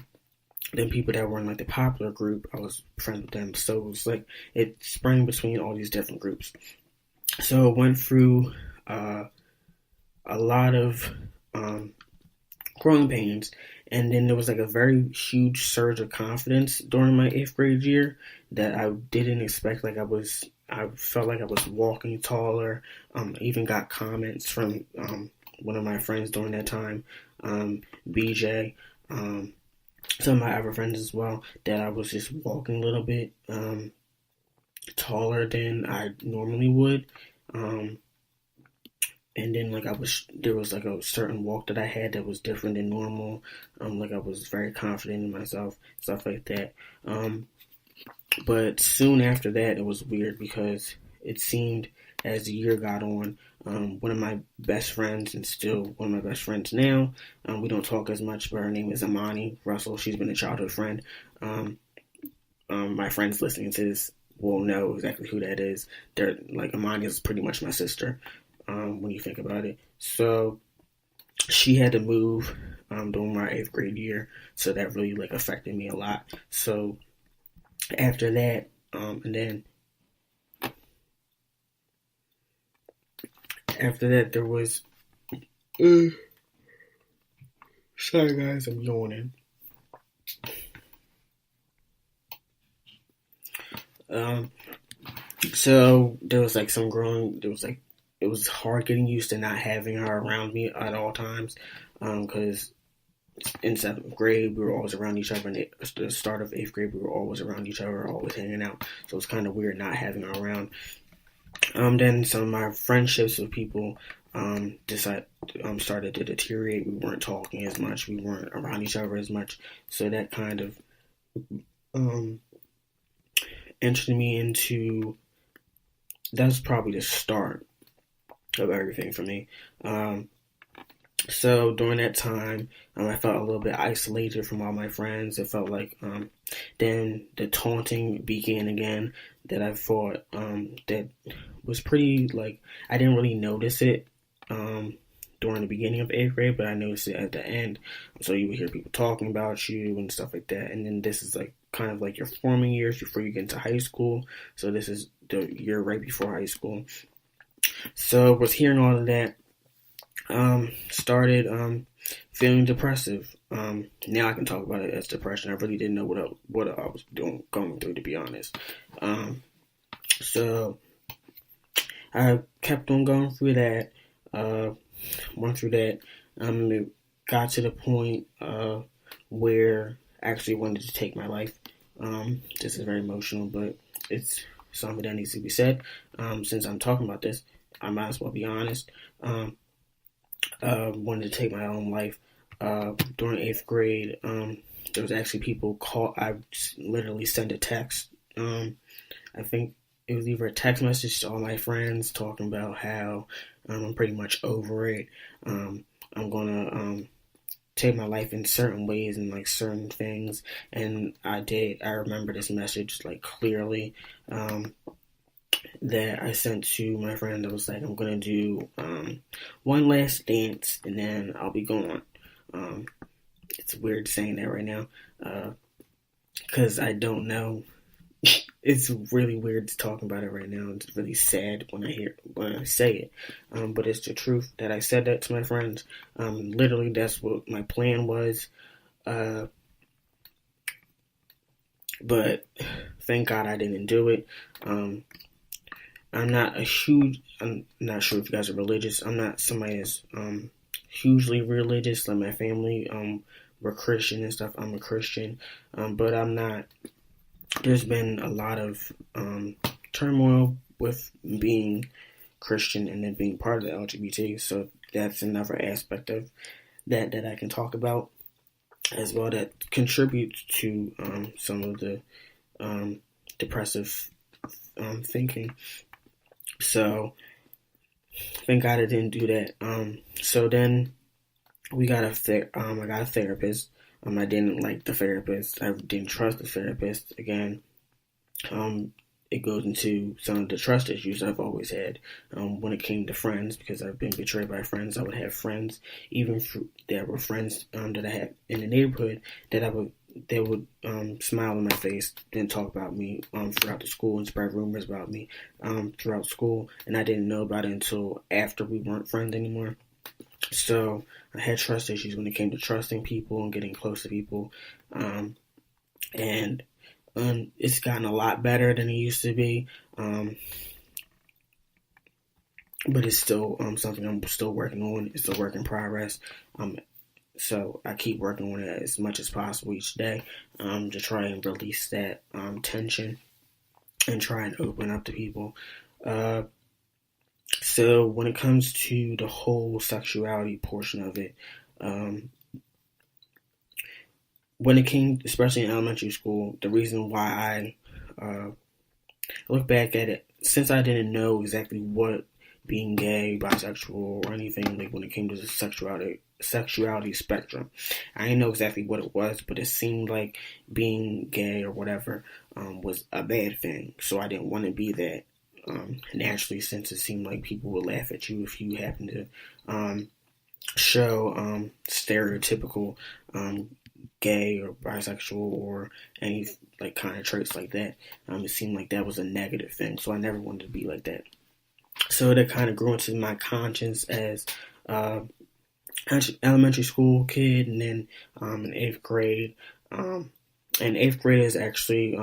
then people that were in like the popular group, I was friends with them. So it was like it sprang between all these different groups. So it went through uh, a lot of growing pains, and then there was like a very huge surge of confidence during my eighth grade year that I didn't expect. I felt like I was walking taller. I even got comments from one of my friends during that time, BJ, some of my other friends as well, that I was just walking a little bit taller than I normally would. Um, and then like there was like a certain walk that I had that was different than normal. Like I was very confident in myself, stuff like that. But soon after that, it was weird because it seemed as the year got on, one of my best friends, and still one of my best friends now, we don't talk as much, but her name is Amani Russell. She's been a childhood friend. My friends listening to this will know exactly who that is. They're like Amani is pretty much my sister when you think about it. So she had to move during my eighth grade year, so that really like affected me a lot. So after that, and then after that, there was. Sorry, guys, I'm yawning. Um, So there was like some growing. There was like it was hard getting used to not having her around me at all times, because in seventh grade we were always around each other. And at the start of eighth grade we were always around each other, always hanging out. So it's kind of weird not having her around. Then some of my friendships with people started to deteriorate. We weren't talking as much. We weren't around each other as much. So that kind of um, entered me into. That's probably the start of everything for me. Um, so during that time, I felt a little bit isolated from all my friends. It felt like then the taunting began again. That I thought that was pretty like I didn't really notice it during the beginning of eighth grade, but I noticed it at the end. So you would hear people talking about you and stuff like that. And then this is like kind of like your forming years before you get into high school. So this is the year right before high school. So was hearing all of that, started feeling depressive. Now I can talk about it as depression. I really didn't know what I was going through, to be honest. So I kept on going through that. Went through that. It got to the point where I actually wanted to take my life. This is very emotional, but it's something that needs to be said. Since I'm talking about this, I might as well be honest. Wanted to take my own life during eighth grade. There was actually people call. I literally sent a text. I think it was either a text message to all my friends talking about how I'm pretty much over it. I'm gonna take my life in certain ways and like certain things, and I did. I remember this message like clearly. That I sent to my friend that was like, I'm gonna do one last dance and then I'll be gone. It's weird saying that right now because I don't know. It's really weird talking about it right now. It's really sad when I say it, but it's the truth that I said that to my friends. Literally, that's what my plan was. But thank God I didn't do it. I'm not sure if you guys are religious. I'm not somebody that's hugely religious. Like my family, we're Christian and stuff. I'm a Christian, but I'm not. There's been a lot of turmoil with being Christian and then being part of the LGBT. So that's another aspect of that I can talk about as well that contributes to some of the depressive thinking. So thank God I didn't do that. So then I got a therapist. I didn't like the therapist. I didn't trust the therapist. Again, it goes into some of the trust issues I've always had when it came to friends, because I've been betrayed by friends. I would have friends, even that were friends that I had in the neighborhood, they would smile in my face, then talk about me throughout the school and spread rumors about me throughout school, and I didn't know about it until after we weren't friends anymore. So I had trust issues when it came to trusting people and getting close to people, and it's gotten a lot better than it used to be, but it's still something I'm still working on. It's a work in progress. So I keep working on it as much as possible each day to try and release that tension and try and open up to people. So when it comes to the whole sexuality portion of it, when it came, especially in elementary school, the reason why I look back at it, since I didn't know exactly what being gay, bisexual, or anything like when it came to the sexuality spectrum, I didn't know exactly what it was, but it seemed like being gay or whatever was a bad thing. So I didn't want to be that naturally, since it seemed like people would laugh at you if you happened to show stereotypical gay or bisexual or any like kind of traits like that. It seemed like that was a negative thing, so I never wanted to be like that. So that kind of grew into my conscience as elementary school kid, and then in eighth grade. And eighth grade is actually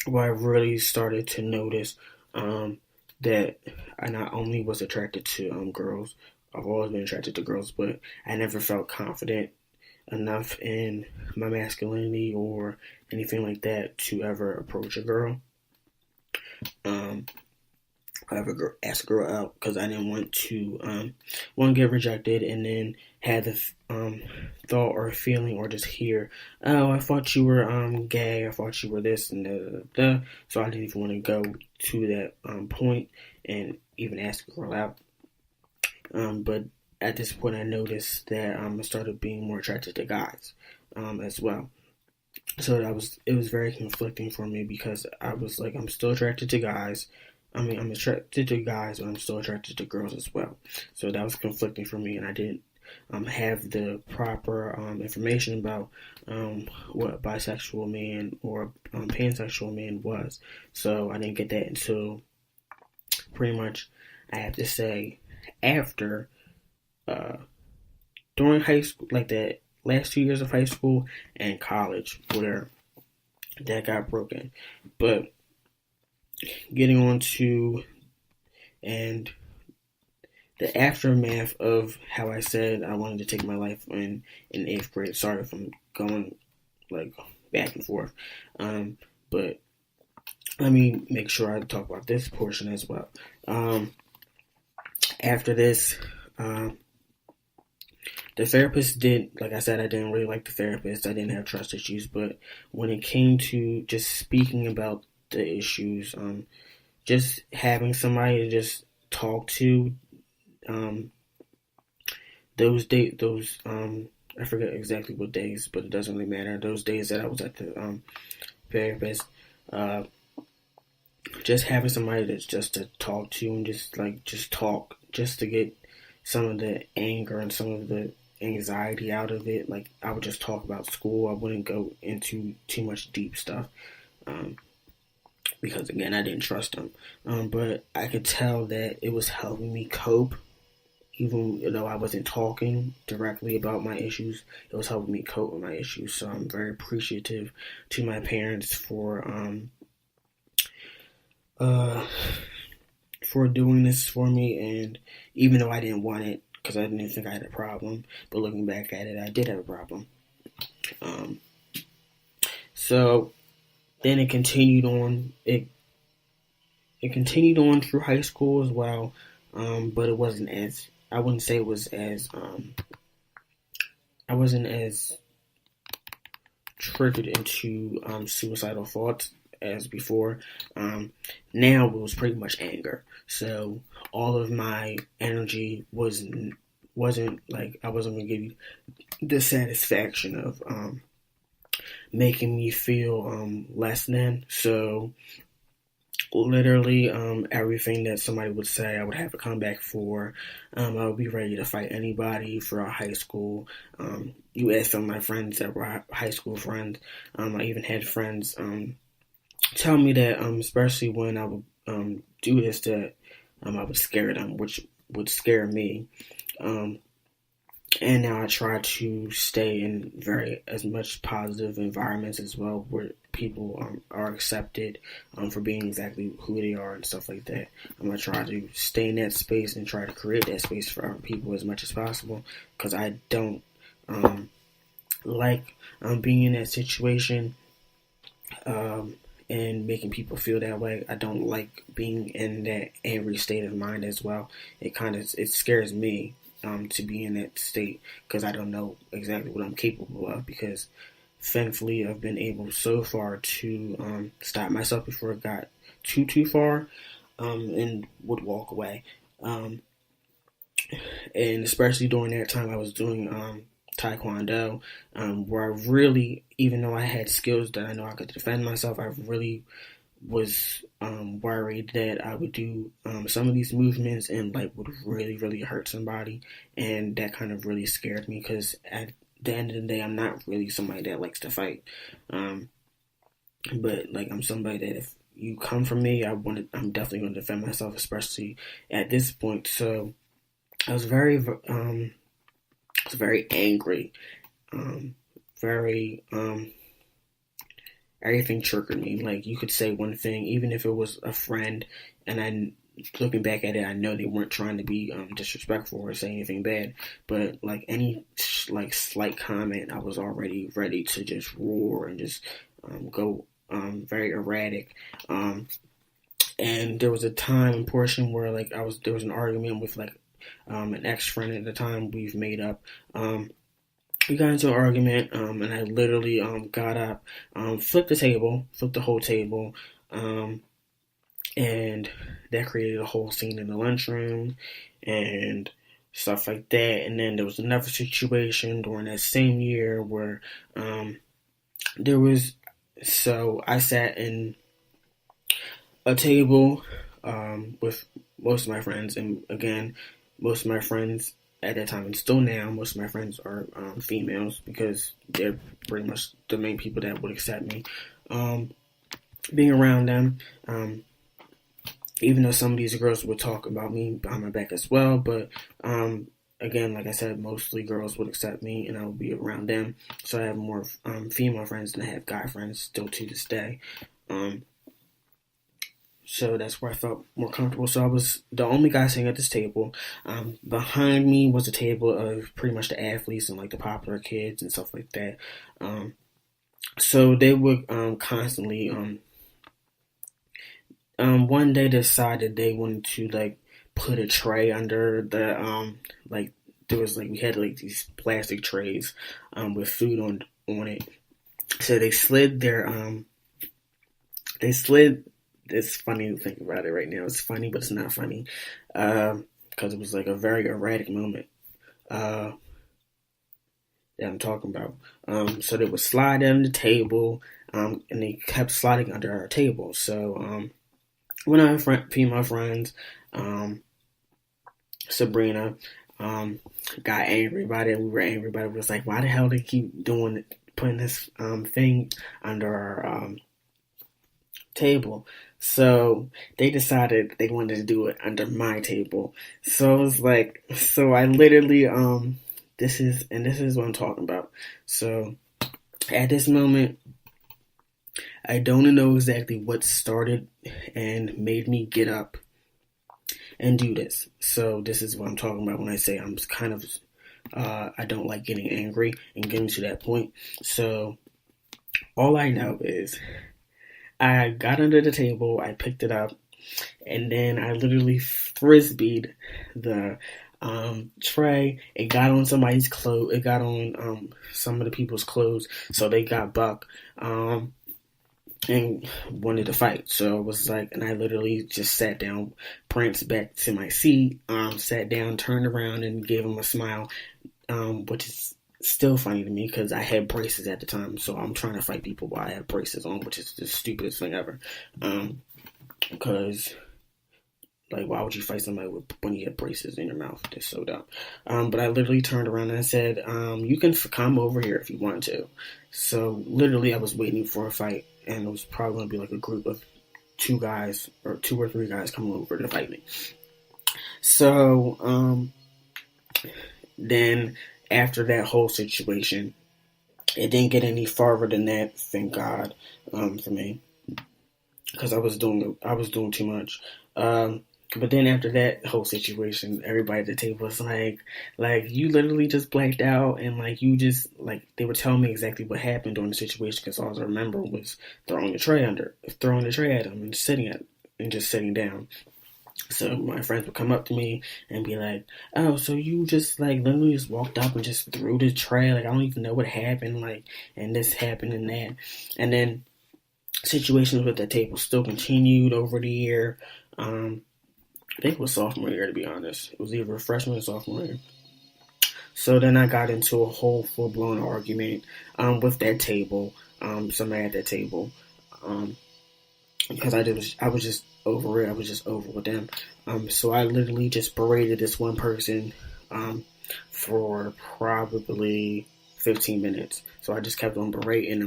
where I really started to notice that I not only was attracted to girls. I've always been attracted to girls, but I never felt confident enough in my masculinity or anything like that to ever approach a girl. Um, ask a girl out because I didn't want to get rejected and then had the thought or feeling or just hear, oh, I thought you were gay, I thought you were this and da. So I didn't even want to go to that point and even ask a girl out. But at this point, I noticed that I started being more attracted to guys as well. So it was very conflicting for me because I was like, I'm still attracted to guys. I mean, I'm attracted to guys, but I'm still attracted to girls as well. So that was conflicting for me, and I didn't have the proper information about what a bisexual man or pansexual man was. So I didn't get that until pretty much, I have to say, after uh, during high school, like that last 2 years of high school and college, where that got broken. But getting on to and the aftermath of how I said I wanted to take my life in eighth grade. Sorry if I'm going like back and forth, but let me make sure I talk about this portion as well. After this, the therapist did, like I said, I didn't really like the therapist. I didn't have trust issues, but when it came to just speaking about the issues, just having somebody to just talk to, um, those I forget exactly what days, but it doesn't really matter. Those days that I was at the therapist, uh, just having somebody that's just to talk to and just talk, just to get some of the anger and some of the anxiety out of it. Like, I would just talk about school. I wouldn't go into too much deep stuff, um, because again, I didn't trust them. But I could tell that it was helping me cope, even though I wasn't talking directly about my issues. It was helping me cope with my issues. So I'm very appreciative to my parents uh, for doing this for me. And even though I didn't want it, because I didn't think I had a problem, but looking back at it, I did have a problem. Um, so then it continued on. It continued on through high school as well, but it wasn't as, I wouldn't say it was as I wasn't as triggered into suicidal thoughts as before. Now it was pretty much anger. So all of my energy wasn't like, I wasn't gonna give you the satisfaction of making me feel less than. So literally everything that somebody would say, I would have a comeback for. I would be ready to fight anybody throughout high school. You ask some of my friends that were high school friends. I even had friends tell me that, especially when I would do this, that I would scare them, which would scare me. And now I try to stay in very as much positive environments as well, where people are accepted for being exactly who they are and stuff like that. I'm gonna try to stay in that space and try to create that space for other people as much as possible, because I don't like being in that situation and making people feel that way. I don't like being in that angry state of mind as well. It scares me to be in that state, because I don't know exactly what I'm capable of, because thankfully I've been able so far to stop myself before it got too far, and would walk away. And especially during that time, I was doing Taekwondo, where I really, even though I had skills that I know I could defend myself, I really was worried that I would do some of these movements and like would really hurt somebody, and that kind of really scared me, because at the end of the day, I'm not really somebody that likes to fight, but like, I'm somebody that if you come from me, I'm definitely going to defend myself, especially at this point. So I was very angry, very everything triggered me. Like, you could say one thing, even if it was a friend, and I, looking back at it, I know they weren't trying to be disrespectful or say anything bad, but like any like slight comment, I was already ready to just roar and just go very erratic. And there was a time and portion where like there was an argument with like an ex friend at the time. We've made up. We got into an argument, and I literally got up, flipped the whole table, and that created a whole scene in the lunchroom and stuff like that. And then there was another situation during that same year where there was, so I sat in a table with most of my friends, and again, most of my friends at that time and still now, most of my friends are females because they're pretty much the main people that would accept me. Being around them, even though some of these girls would talk about me behind my back as well, but again, like I said, mostly girls would accept me and I would be around them. So I have more female friends than I have guy friends still to this day. So that's where I felt more comfortable. So I was the only guy sitting at this table. Behind me was a table of pretty much the athletes and like the popular kids and stuff like that. So they would constantly. One day decided they wanted to like put a tray under the like there was like we had like these plastic trays with food on it. So they slid their it's funny to think about it right now. It's funny, but it's not funny. Because it was like a very erratic moment. That I'm talking about. So they would slide under the table, and they kept sliding under our table. So, one of our female friends, Sabrina, got angry about it. We were angry about it. It was like, why the hell they keep putting this thing under our table? So they decided they wanted to do it under my table. So it was like, so I literally, this is what I'm talking about. So at this moment, I don't know exactly what started and made me get up and do this. So this is what I'm talking about when I say I'm kind of, I don't like getting angry and getting to that point. So all I know is I got under the table, I picked it up, and then I literally frisbeed the tray. It got on somebody's clothes. It got on some of the people's clothes, so they got buck and wanted to fight. So it was like, and I literally just sat down, pranced back to my seat, sat down, turned around, and gave him a smile, which is still funny to me because I had braces at the time, so I'm trying to fight people while I have braces on, which is the stupidest thing ever. Because like, why would you fight somebody when you have braces in your mouth? That's so dumb. But I literally turned around and I said, you can come over here if you want to. So literally I was waiting for a fight, and it was probably going to be like a group of two or three guys coming over to fight me. So then after that whole situation, it didn't get any farther than that, thank God, for me, because I was doing too much. But then after that whole situation, everybody at the table was like you literally just blacked out, and like you just like they were telling me exactly what happened during the situation, because all I remember was throwing the tray at them and just sitting down. So my friends would come up to me and be like, "Oh, so you just like literally just walked up and just threw the tray? Like, I don't even know what happened. Like, and this happened and that." And then situations with that table still continued over the year. I think it was sophomore year, to be honest. It was either freshman or sophomore year. So then I got into a whole full-blown argument with that table, somebody at that table, because I was just over it. I was just over with them. So I literally just berated this one person for probably 15 minutes. So I just kept on berating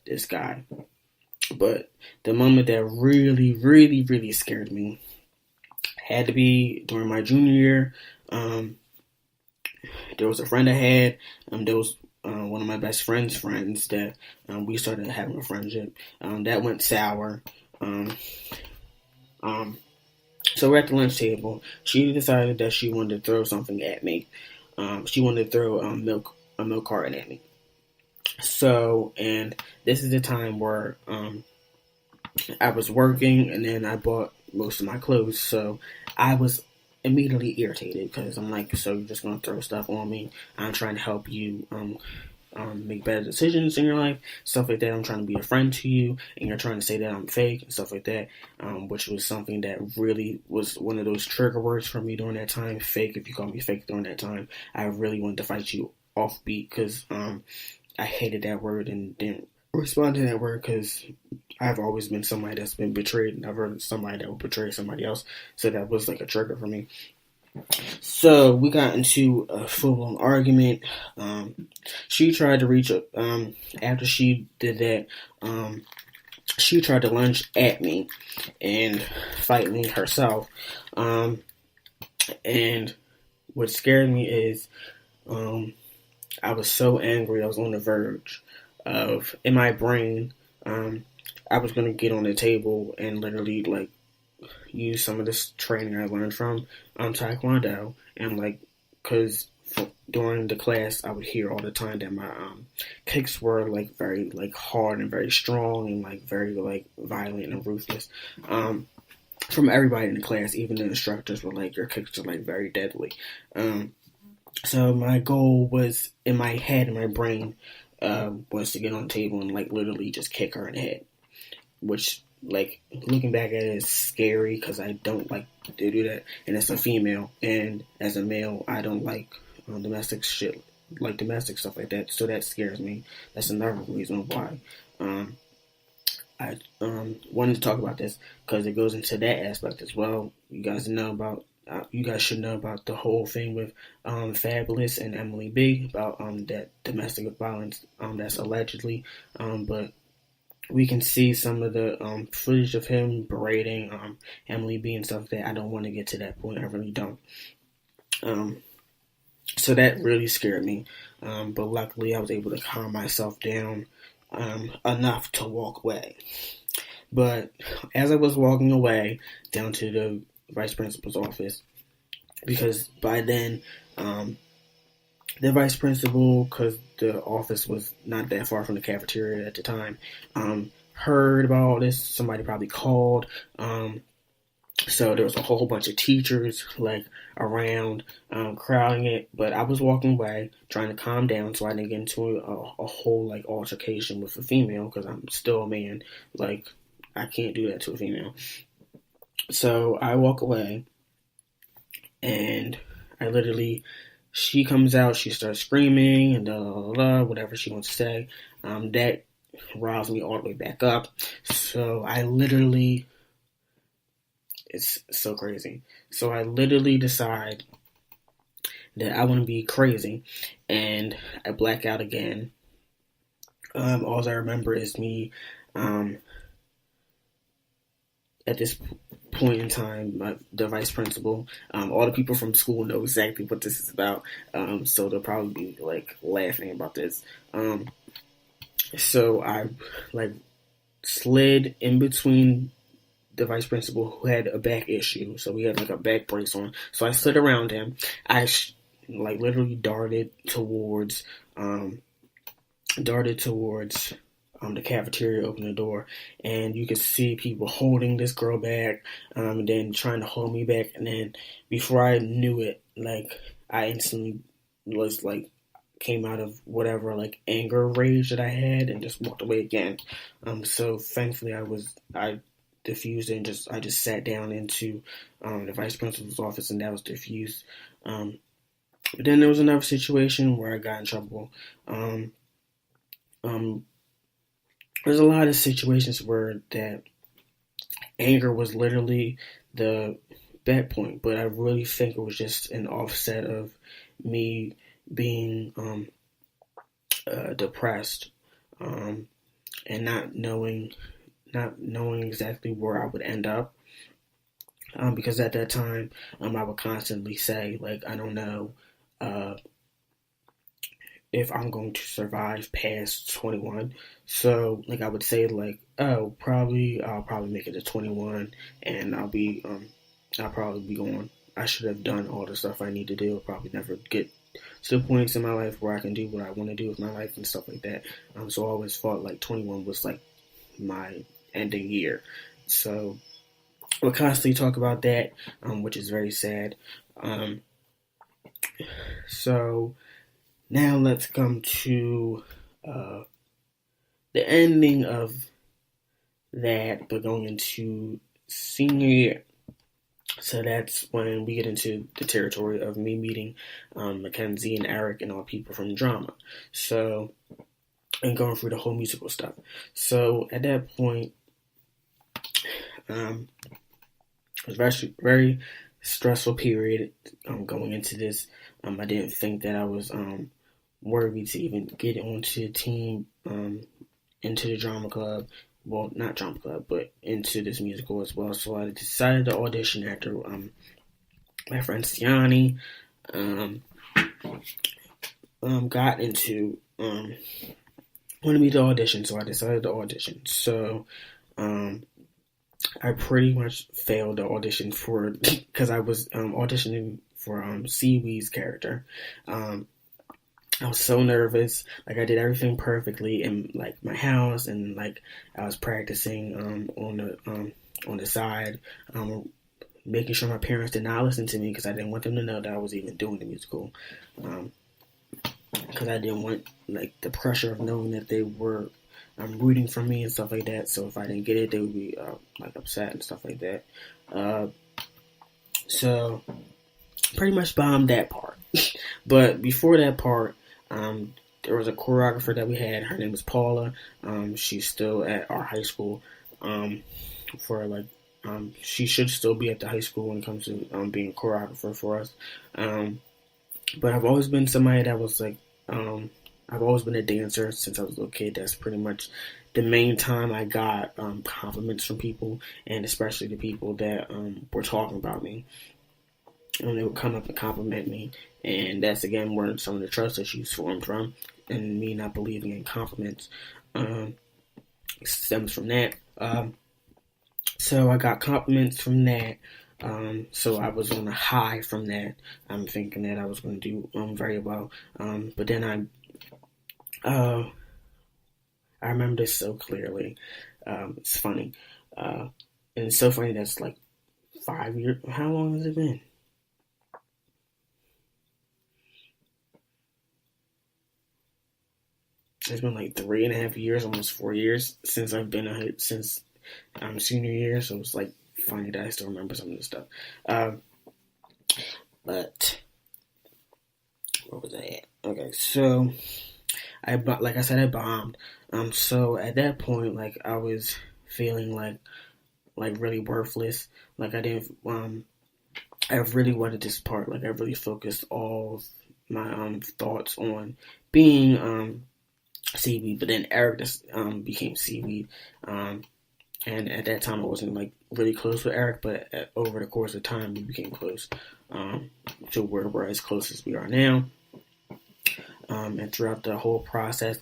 this guy. But the moment that really, really, really scared me had to be during my junior year. There was a friend I had. There was one of my best friend's friends that we started having a friendship. That went sour. Um, um, so we're at the lunch table. She decided that she wanted to throw something at me. She wanted to throw a milk carton at me. So, and this is the time where I was working, and then I bought most of my clothes. So I was immediately irritated because I'm like, so you're just gonna throw stuff on me? I'm trying to help you make better decisions in your life, stuff like that. I'm trying to be a friend to you, and you're trying to say that I'm fake and stuff like that, which was something that really was one of those trigger words for me during that time. Fake. If you call me fake during that time, I really wanted to fight you offbeat because I hated that word and didn't respond to that word because I've always been somebody that's been betrayed, and I've heard somebody that would betray somebody else, so that was like a trigger for me. So we got into a full-blown argument. She tried to reach up, after she did that, she tried to lunge at me and fight me herself. And what scared me is, I was so angry, I was on the verge of, in my brain, I was going to get on the table and literally, like, use some of this training I learned from Taekwondo, and like, cause during the class I would hear all the time that my kicks were like very like hard and very strong and like very like violent and ruthless. From everybody in the class, even the instructors were like, your kicks are like very deadly. So my goal was in my head, in my brain, was to get on the table and like literally just kick her in the head, which, like, looking back at it is scary because I don't like to do that, and it's a female, and as a male I don't like domestic shit, like domestic stuff like that, so that scares me. That's another reason why I wanted to talk about this, because it goes into that aspect as well. You guys should know about the whole thing with Fabulous and Emily B about that domestic violence that's allegedly, but we can see some of the footage of him berating Emily B and stuff that I don't want to get to that point. I really don't. So that really scared me. But luckily I was able to calm myself down enough to walk away. But as I was walking away down to the vice principal's office, because by then the vice principal, because the office was not that far from the cafeteria at the time, heard about all this. Somebody probably called. So there was a whole bunch of teachers like around, crowding it. But I was walking away, trying to calm down, so I didn't get into a whole like altercation with a female, because I'm still a man. Like, I can't do that to a female. So I walk away, and I literally, she comes out, she starts screaming and whatever she wants to say. That riles me all the way back up. So I literally, it's so crazy. So I literally decide that I want to be crazy, and I black out again. All I remember is me, at this point in time, the vice principal, all the people from school know exactly what this is about, so they'll probably be like laughing about this. So I like slid in between the vice principal, who had a back issue, so we had like a back brace on. So I slid around him. I like literally darted towards the cafeteria, opened the door, and you could see people holding this girl back, and then trying to hold me back. And then before I knew it, like, I instantly was like, came out of whatever like anger, rage that I had, and just walked away again. So thankfully I diffused it, and I just sat down into the vice principal's office, and that was diffused. But then there was another situation where I got in trouble. There's a lot of situations where that anger was literally the bad point, but I really think it was just an offset of me being depressed, and not knowing exactly where I would end up. Because at that time, I would constantly say, like, I don't know, if I'm going to survive past 21. So like I would say like, oh, I'll probably make it to 21, and I'll probably be going. I should have done all the stuff I need to do. I'll probably never get to the points in my life where I can do what I want to do with my life and stuff like that. So I always thought like 21 was like my ending year. So we'll constantly talk about that, which is very sad. So now let's come to the ending of that, but going into senior year. So that's when we get into the territory of me meeting Mackenzie and Eric and all people from drama. So, and going through the whole musical stuff. So at that point, it was very, very stressful period going into this. I didn't think that I was worthy to even get onto the team, into the drama club. Well, not drama club, but into this musical as well. So I decided to audition after my friend Siani got into wanted me to audition, so I decided to audition. So I pretty much failed the audition for because I was auditioning for Seaweed's character. I was so nervous. Like I did everything perfectly in like my house, and like I was practicing on the side, making sure my parents did not listen to me because I didn't want them to know that I was even doing the musical. Because I didn't want like the pressure of knowing that they were rooting for me and stuff like that. So if I didn't get it, they would be like upset and stuff like that. So pretty much bombed that part. But before that part, there was a choreographer that we had. Her name was Paula. She's still at our high school. She should still be at the high school when it comes to being a choreographer for us. But I've always been somebody that was like, I've always been a dancer since I was a little kid. That's pretty much the main time I got compliments from people, and especially the people that were talking about me. And they would come up and compliment me, and that's again where some of the trust issues formed from, and me not believing in compliments stems from that. So I got compliments from that. So I was on a high from that. I'm thinking that I was going to do very well. But then I remember this so clearly. It's funny. And it's so funny that's like 5 years. How long has it been? It's been like 3.5 years, almost 4 years since I've been since senior year. So it's like funny that I still remember some of this stuff. But where was I at? Okay, so like I said, I bombed. So at that point, like I was feeling like really worthless. Like I didn't. I really wanted this part. Like I really focused all of my thoughts on being Seaweed, but then Eric just became Seaweed. And at that time, I wasn't like really close with Eric, but over the course of time, we became close to where we're as close as we are now. And throughout the whole process,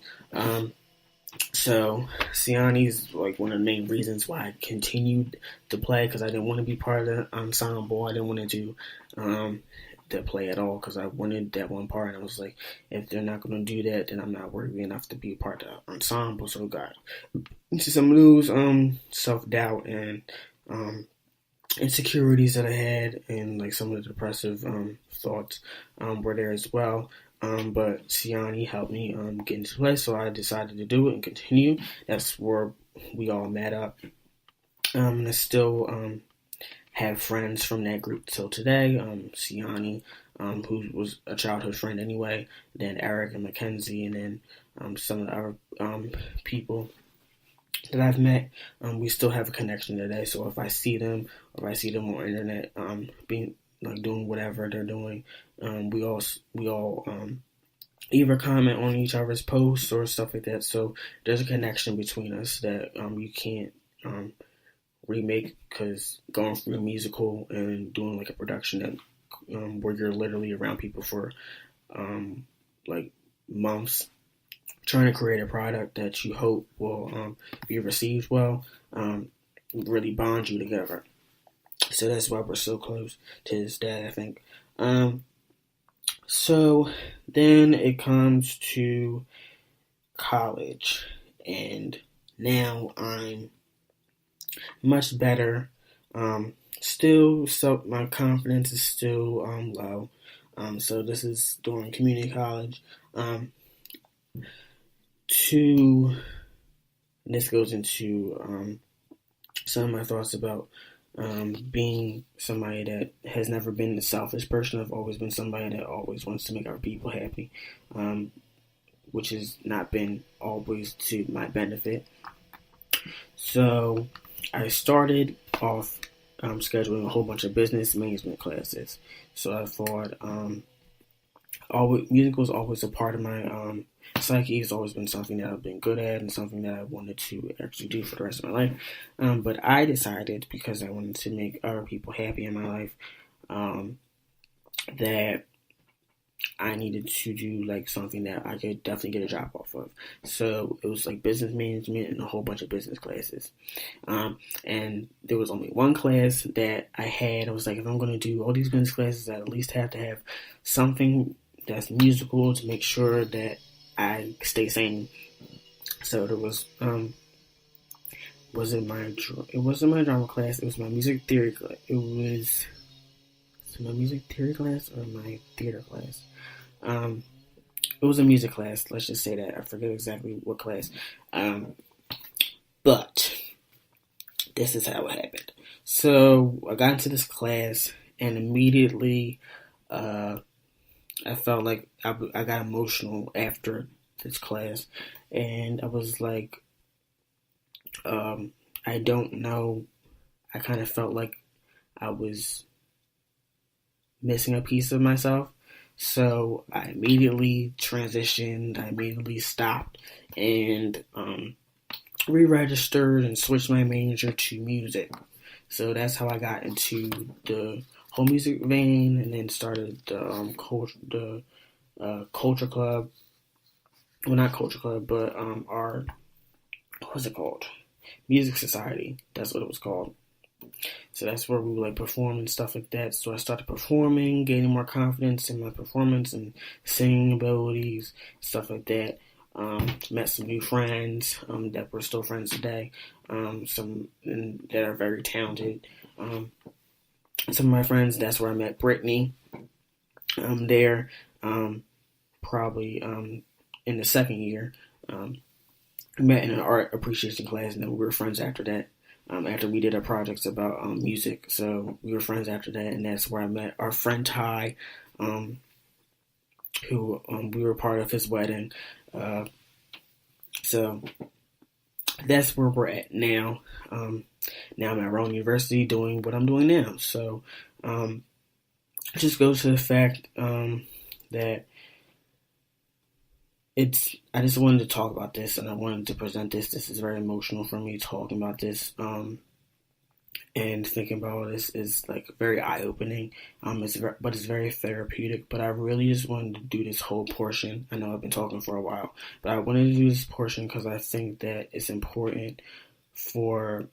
so Siani's like one of the main reasons why I continued to play, because I didn't want to be part of the ensemble. I didn't want to do the play at all because I wanted that one part. And I was like, if they're not going to do that, then I'm not worthy enough to be a part of the ensemble. So got into some of those self-doubt and insecurities that I had, and like some of the depressive thoughts were there as well. But Siani helped me get into place, so I decided to do it and continue. That's where we all met up. And I still have friends from that group till today. Siani, who was a childhood friend anyway, then Eric and Mackenzie, and then some of the other people that I've met. We still have a connection today. So if I see them, or if I see them on the internet, being like doing whatever they're doing, we all either comment on each other's posts or stuff like that. So there's a connection between us that you can't remake, because going through a musical and doing like a production that where you're literally around people for like months trying to create a product that you hope will be received well, really bond you together. So that's why we're so close to this day, I think. So then it comes to college, and now I'm much better. Still, so my confidence is still low. So this is during community college. This goes into some of my thoughts about being somebody that has never been a selfish person. I've always been somebody that always wants to make other people happy, which has not been always to my benefit. So I started off scheduling a whole bunch of business management classes. So I thought music was always a part of my psyche. It's always been something that I've been good at and something that I wanted to actually do for the rest of my life. But I decided, because I wanted to make other people happy in my life, that I needed to do like something that I could definitely get a job off of. So it was like business management and a whole bunch of business classes. And there was only one class that I had. I was like, if I'm going to do all these business classes, I at least have to have something that's musical to make sure that I stay sane. So there was it wasn't my drama class. It was my music theory class. It was my music theory class or my theater class. It was a music class. Let's just say that. I forget exactly what class. But this is how it happened. So I got into this class, and immediately I felt like I got emotional after this class, and I was like, I don't know. I kind of felt like I was missing a piece of myself. So I immediately transitioned. I immediately stopped and re-registered and switched my major to music. So that's how I got into the whole music vein, and then started the culture club. Well, not culture club, but our what was it called? Music Society. That's what it was called. So that's where we would like perform and stuff like that. So I started performing, gaining more confidence in my performance and singing abilities, stuff like that. Met some new friends that we're still friends today. Some that are very talented. Some of my friends, that's where I met Brittany. There, probably in the second year. Met in an art appreciation class, and then we were friends after that. After we did our projects about music, so we were friends after that, and that's where I met our friend Ty, who we were part of his wedding. So that's where we're at now. Now I'm at Rowan University doing what I'm doing now. So it just goes to the fact that I just wanted to talk about this, and I wanted to present this. This is very emotional for me, talking about this, and thinking about this is like very eye-opening. But it's very therapeutic. But I really just wanted to do this whole portion. I know I've been talking for a while, but I wanted to do this portion because I think that it's important for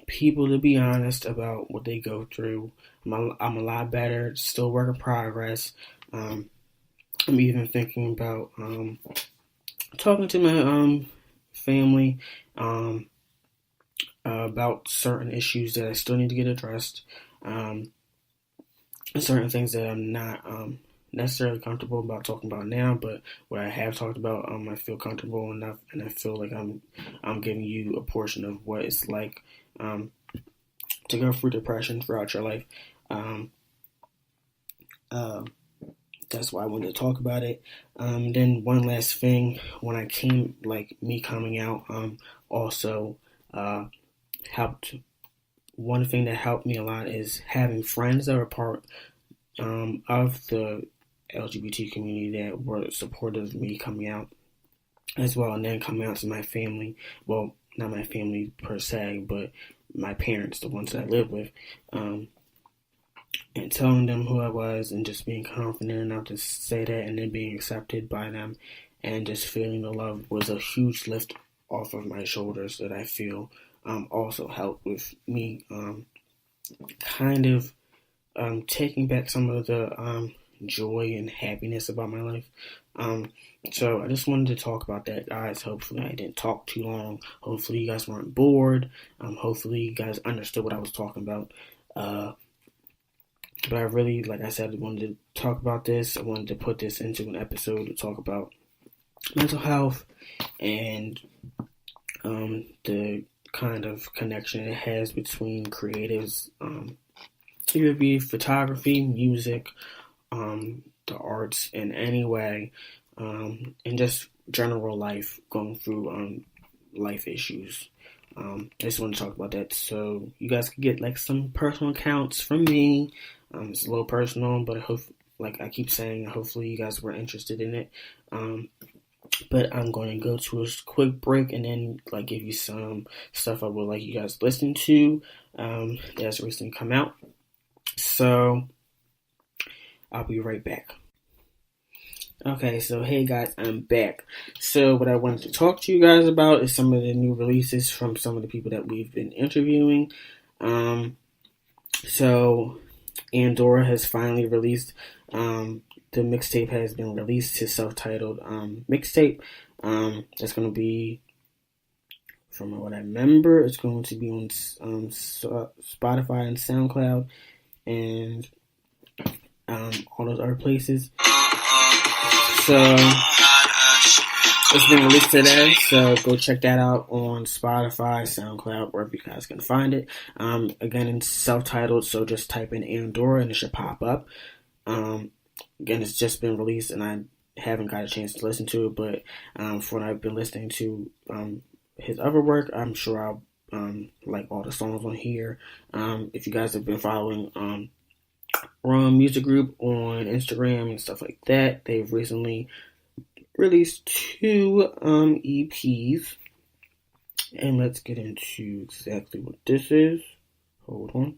people to be honest about what they go through. I'm a lot better, still work in progress. I'm even thinking about talking to my family about certain issues that I still need to get addressed, certain things that I'm not necessarily comfortable about talking about now, but what I have talked about, I feel comfortable enough, and I feel like I'm giving you a portion of what it's like to go through depression throughout your life. That's why I wanted to talk about it. Then one last thing, when I came, like me coming out, also helped. One thing that helped me a lot is having friends that were part of the LGBT community that were supportive of me coming out as well, and then coming out to my family. Well, not my family per se, but my parents, the ones that I live with. and telling them who I was and just being confident enough to say that and then being accepted by them and just feeling the love was a huge lift off of my shoulders that I feel also helped with me kind of taking back some of the joy and happiness about my life. So I just wanted to talk about that, guys. Hopefully I didn't talk too long. Hopefully you guys weren't bored. Hopefully you guys understood what I was talking about. But I really, like I said, wanted to talk about this. I wanted to put this into an episode to talk about mental health and the kind of connection it has between creatives, either be photography, music, the arts in any way, and just general life, going through life issues. I just want to talk about that so you guys can get like some personal accounts from me. It's a little personal, but I hope, like I keep saying, hopefully you guys were interested in it. But I'm going to go to a quick break and then like give you some stuff I would like you guys to listen to that's recently come out. So I'll be right back. Okay, so hey guys, I'm back. So what I wanted to talk to you guys about is some of the new releases from some of the people that we've been interviewing. So Andorra has finally released, the mixtape has been released, his self-titled mixtape. It's going to be, from what I remember, it's going to be on Spotify and SoundCloud and all those other places. So it's been released today, so go check that out on Spotify, SoundCloud, wherever you guys can find it. Again, it's self-titled, so just type in Andorra and it should pop up. Again, it's just been released and I haven't got a chance to listen to it, but from what I've been listening to his other work, I'm sure I'll like all the songs on here. If you guys have been following Ron Music Group on Instagram and stuff like that, they've recently released 2 EPs, and let's get into exactly what this is. Hold on.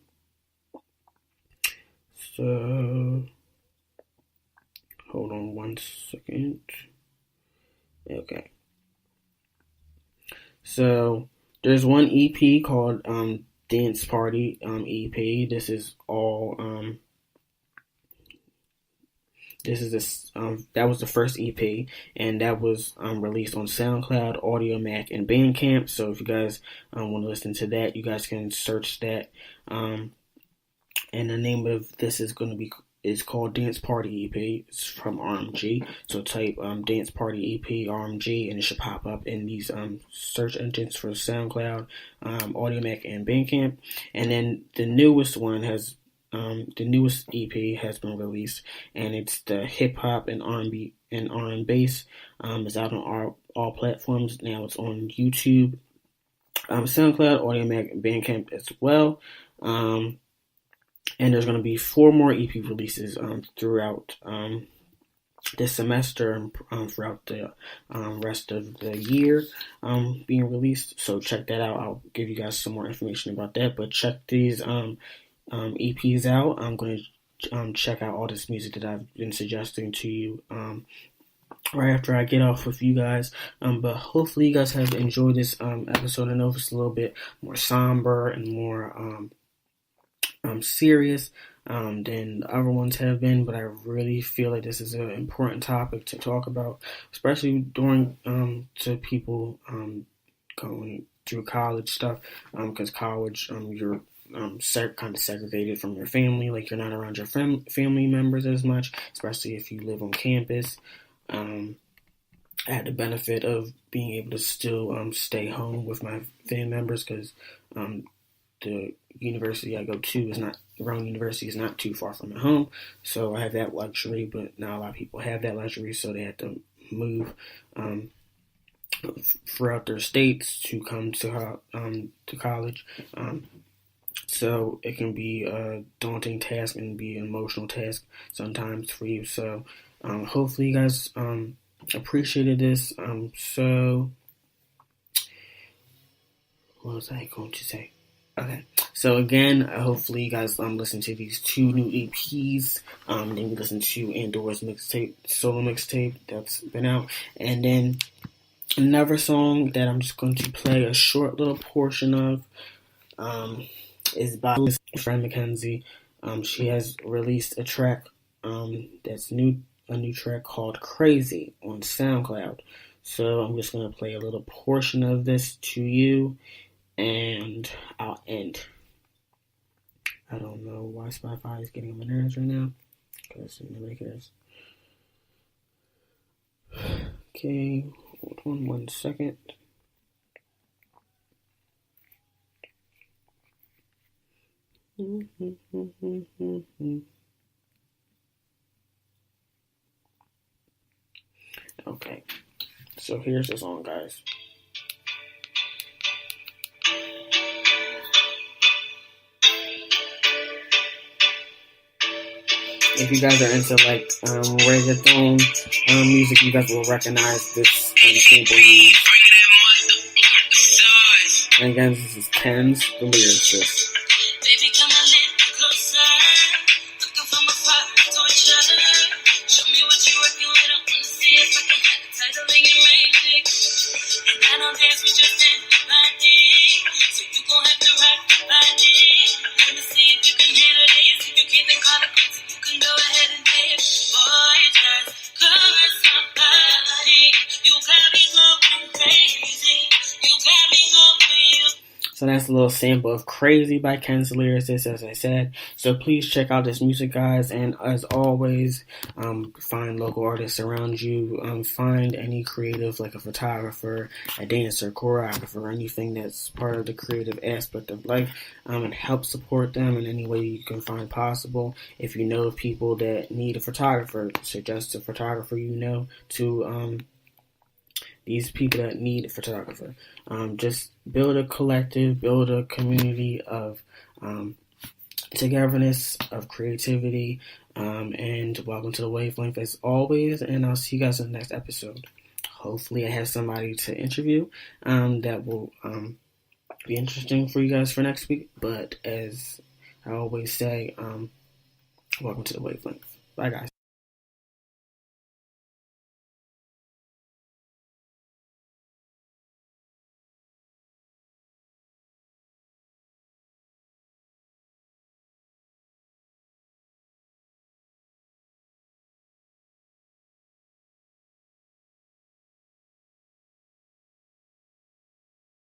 So, hold on one second. Okay. So, there's one EP called Dance Party EP. This is all that was the first EP, and that was released on SoundCloud, Audiomack, and Bandcamp. So if you guys want to listen to that, you guys can search that. And the name of this is called Dance Party EP. It's from RMG. So type Dance Party EP RMG, and it should pop up in these search engines for SoundCloud, Audiomack, and Bandcamp. And then the newest one has. The newest EP has been released, and it's the hip hop and R&B and R&B bass. It's out on all platforms now. It's on YouTube, SoundCloud, Audiomack, and Bandcamp as well. And there's going to be 4 more EP releases throughout this semester and throughout the rest of the year being released. So check that out. I'll give you guys some more information about that. But check these EPs out. I'm going to check out all this music that I've been suggesting to you right after I get off with you guys. But hopefully you guys have enjoyed this episode. I know it's a little bit more somber and more serious than the other ones have been, but I really feel like this is an important topic to talk about, especially during to people going through college stuff, because college, you're kind of segregated from your family, like you're not around your family members as much, especially if you live on campus. I had the benefit of being able to still stay home with my family members because the university I go to Rowan University is not too far from my home, so I have that luxury. But not a lot of people have that luxury, so they have to move throughout their states to come to college. So it can be a daunting task and be an emotional task sometimes for you. So hopefully you guys appreciated this. So what was I going to say? Okay, So again, hopefully you guys listen to these 2 new EPs. Then you listen to Andor's solo mixtape that's been out, and then another song that I'm just going to play a short little portion of is by my friend Mackenzie. She has released a track that's new, a new track called Crazy on SoundCloud. So I'm just going to play a little portion of this to you, and I'll end. I don't know why Spotify is getting on my nerves right now, because nobody cares. Okay, hold on 1 second. Okay, so here's the song, guys. If you guys are into like reggaeton music, you guys will recognize this sample used. And again, this is Ken's the lyricist. Baby, come a little closer. Looking for my fire torture. Show me what you're working with. I wanna see if I can have the title in your magic. And I don't dance with just anybody, so you gon' have to rock the body. Wanna see if you can handle this. If you can't, then call it quits. You can go ahead and dance. Boy, just caress my body. You got me going crazy. You got me going. So that's a little sample of Crazy by Ken's the Lyricist, as I said. So please check out this music, guys. And as always, find local artists around you. Find any creative, like a photographer, a dancer, choreographer, anything that's part of the creative aspect of life, and help support them in any way you can find possible. If you know of people that need a photographer, suggest a photographer you know to these people that need a photographer. Just build a collective, build a community of togetherness, of creativity, and welcome to the Wavelength as always, and I'll see you guys in the next episode. Hopefully I have somebody to interview that will be interesting for you guys for next week, but as I always say, welcome to the Wavelength. Bye, guys.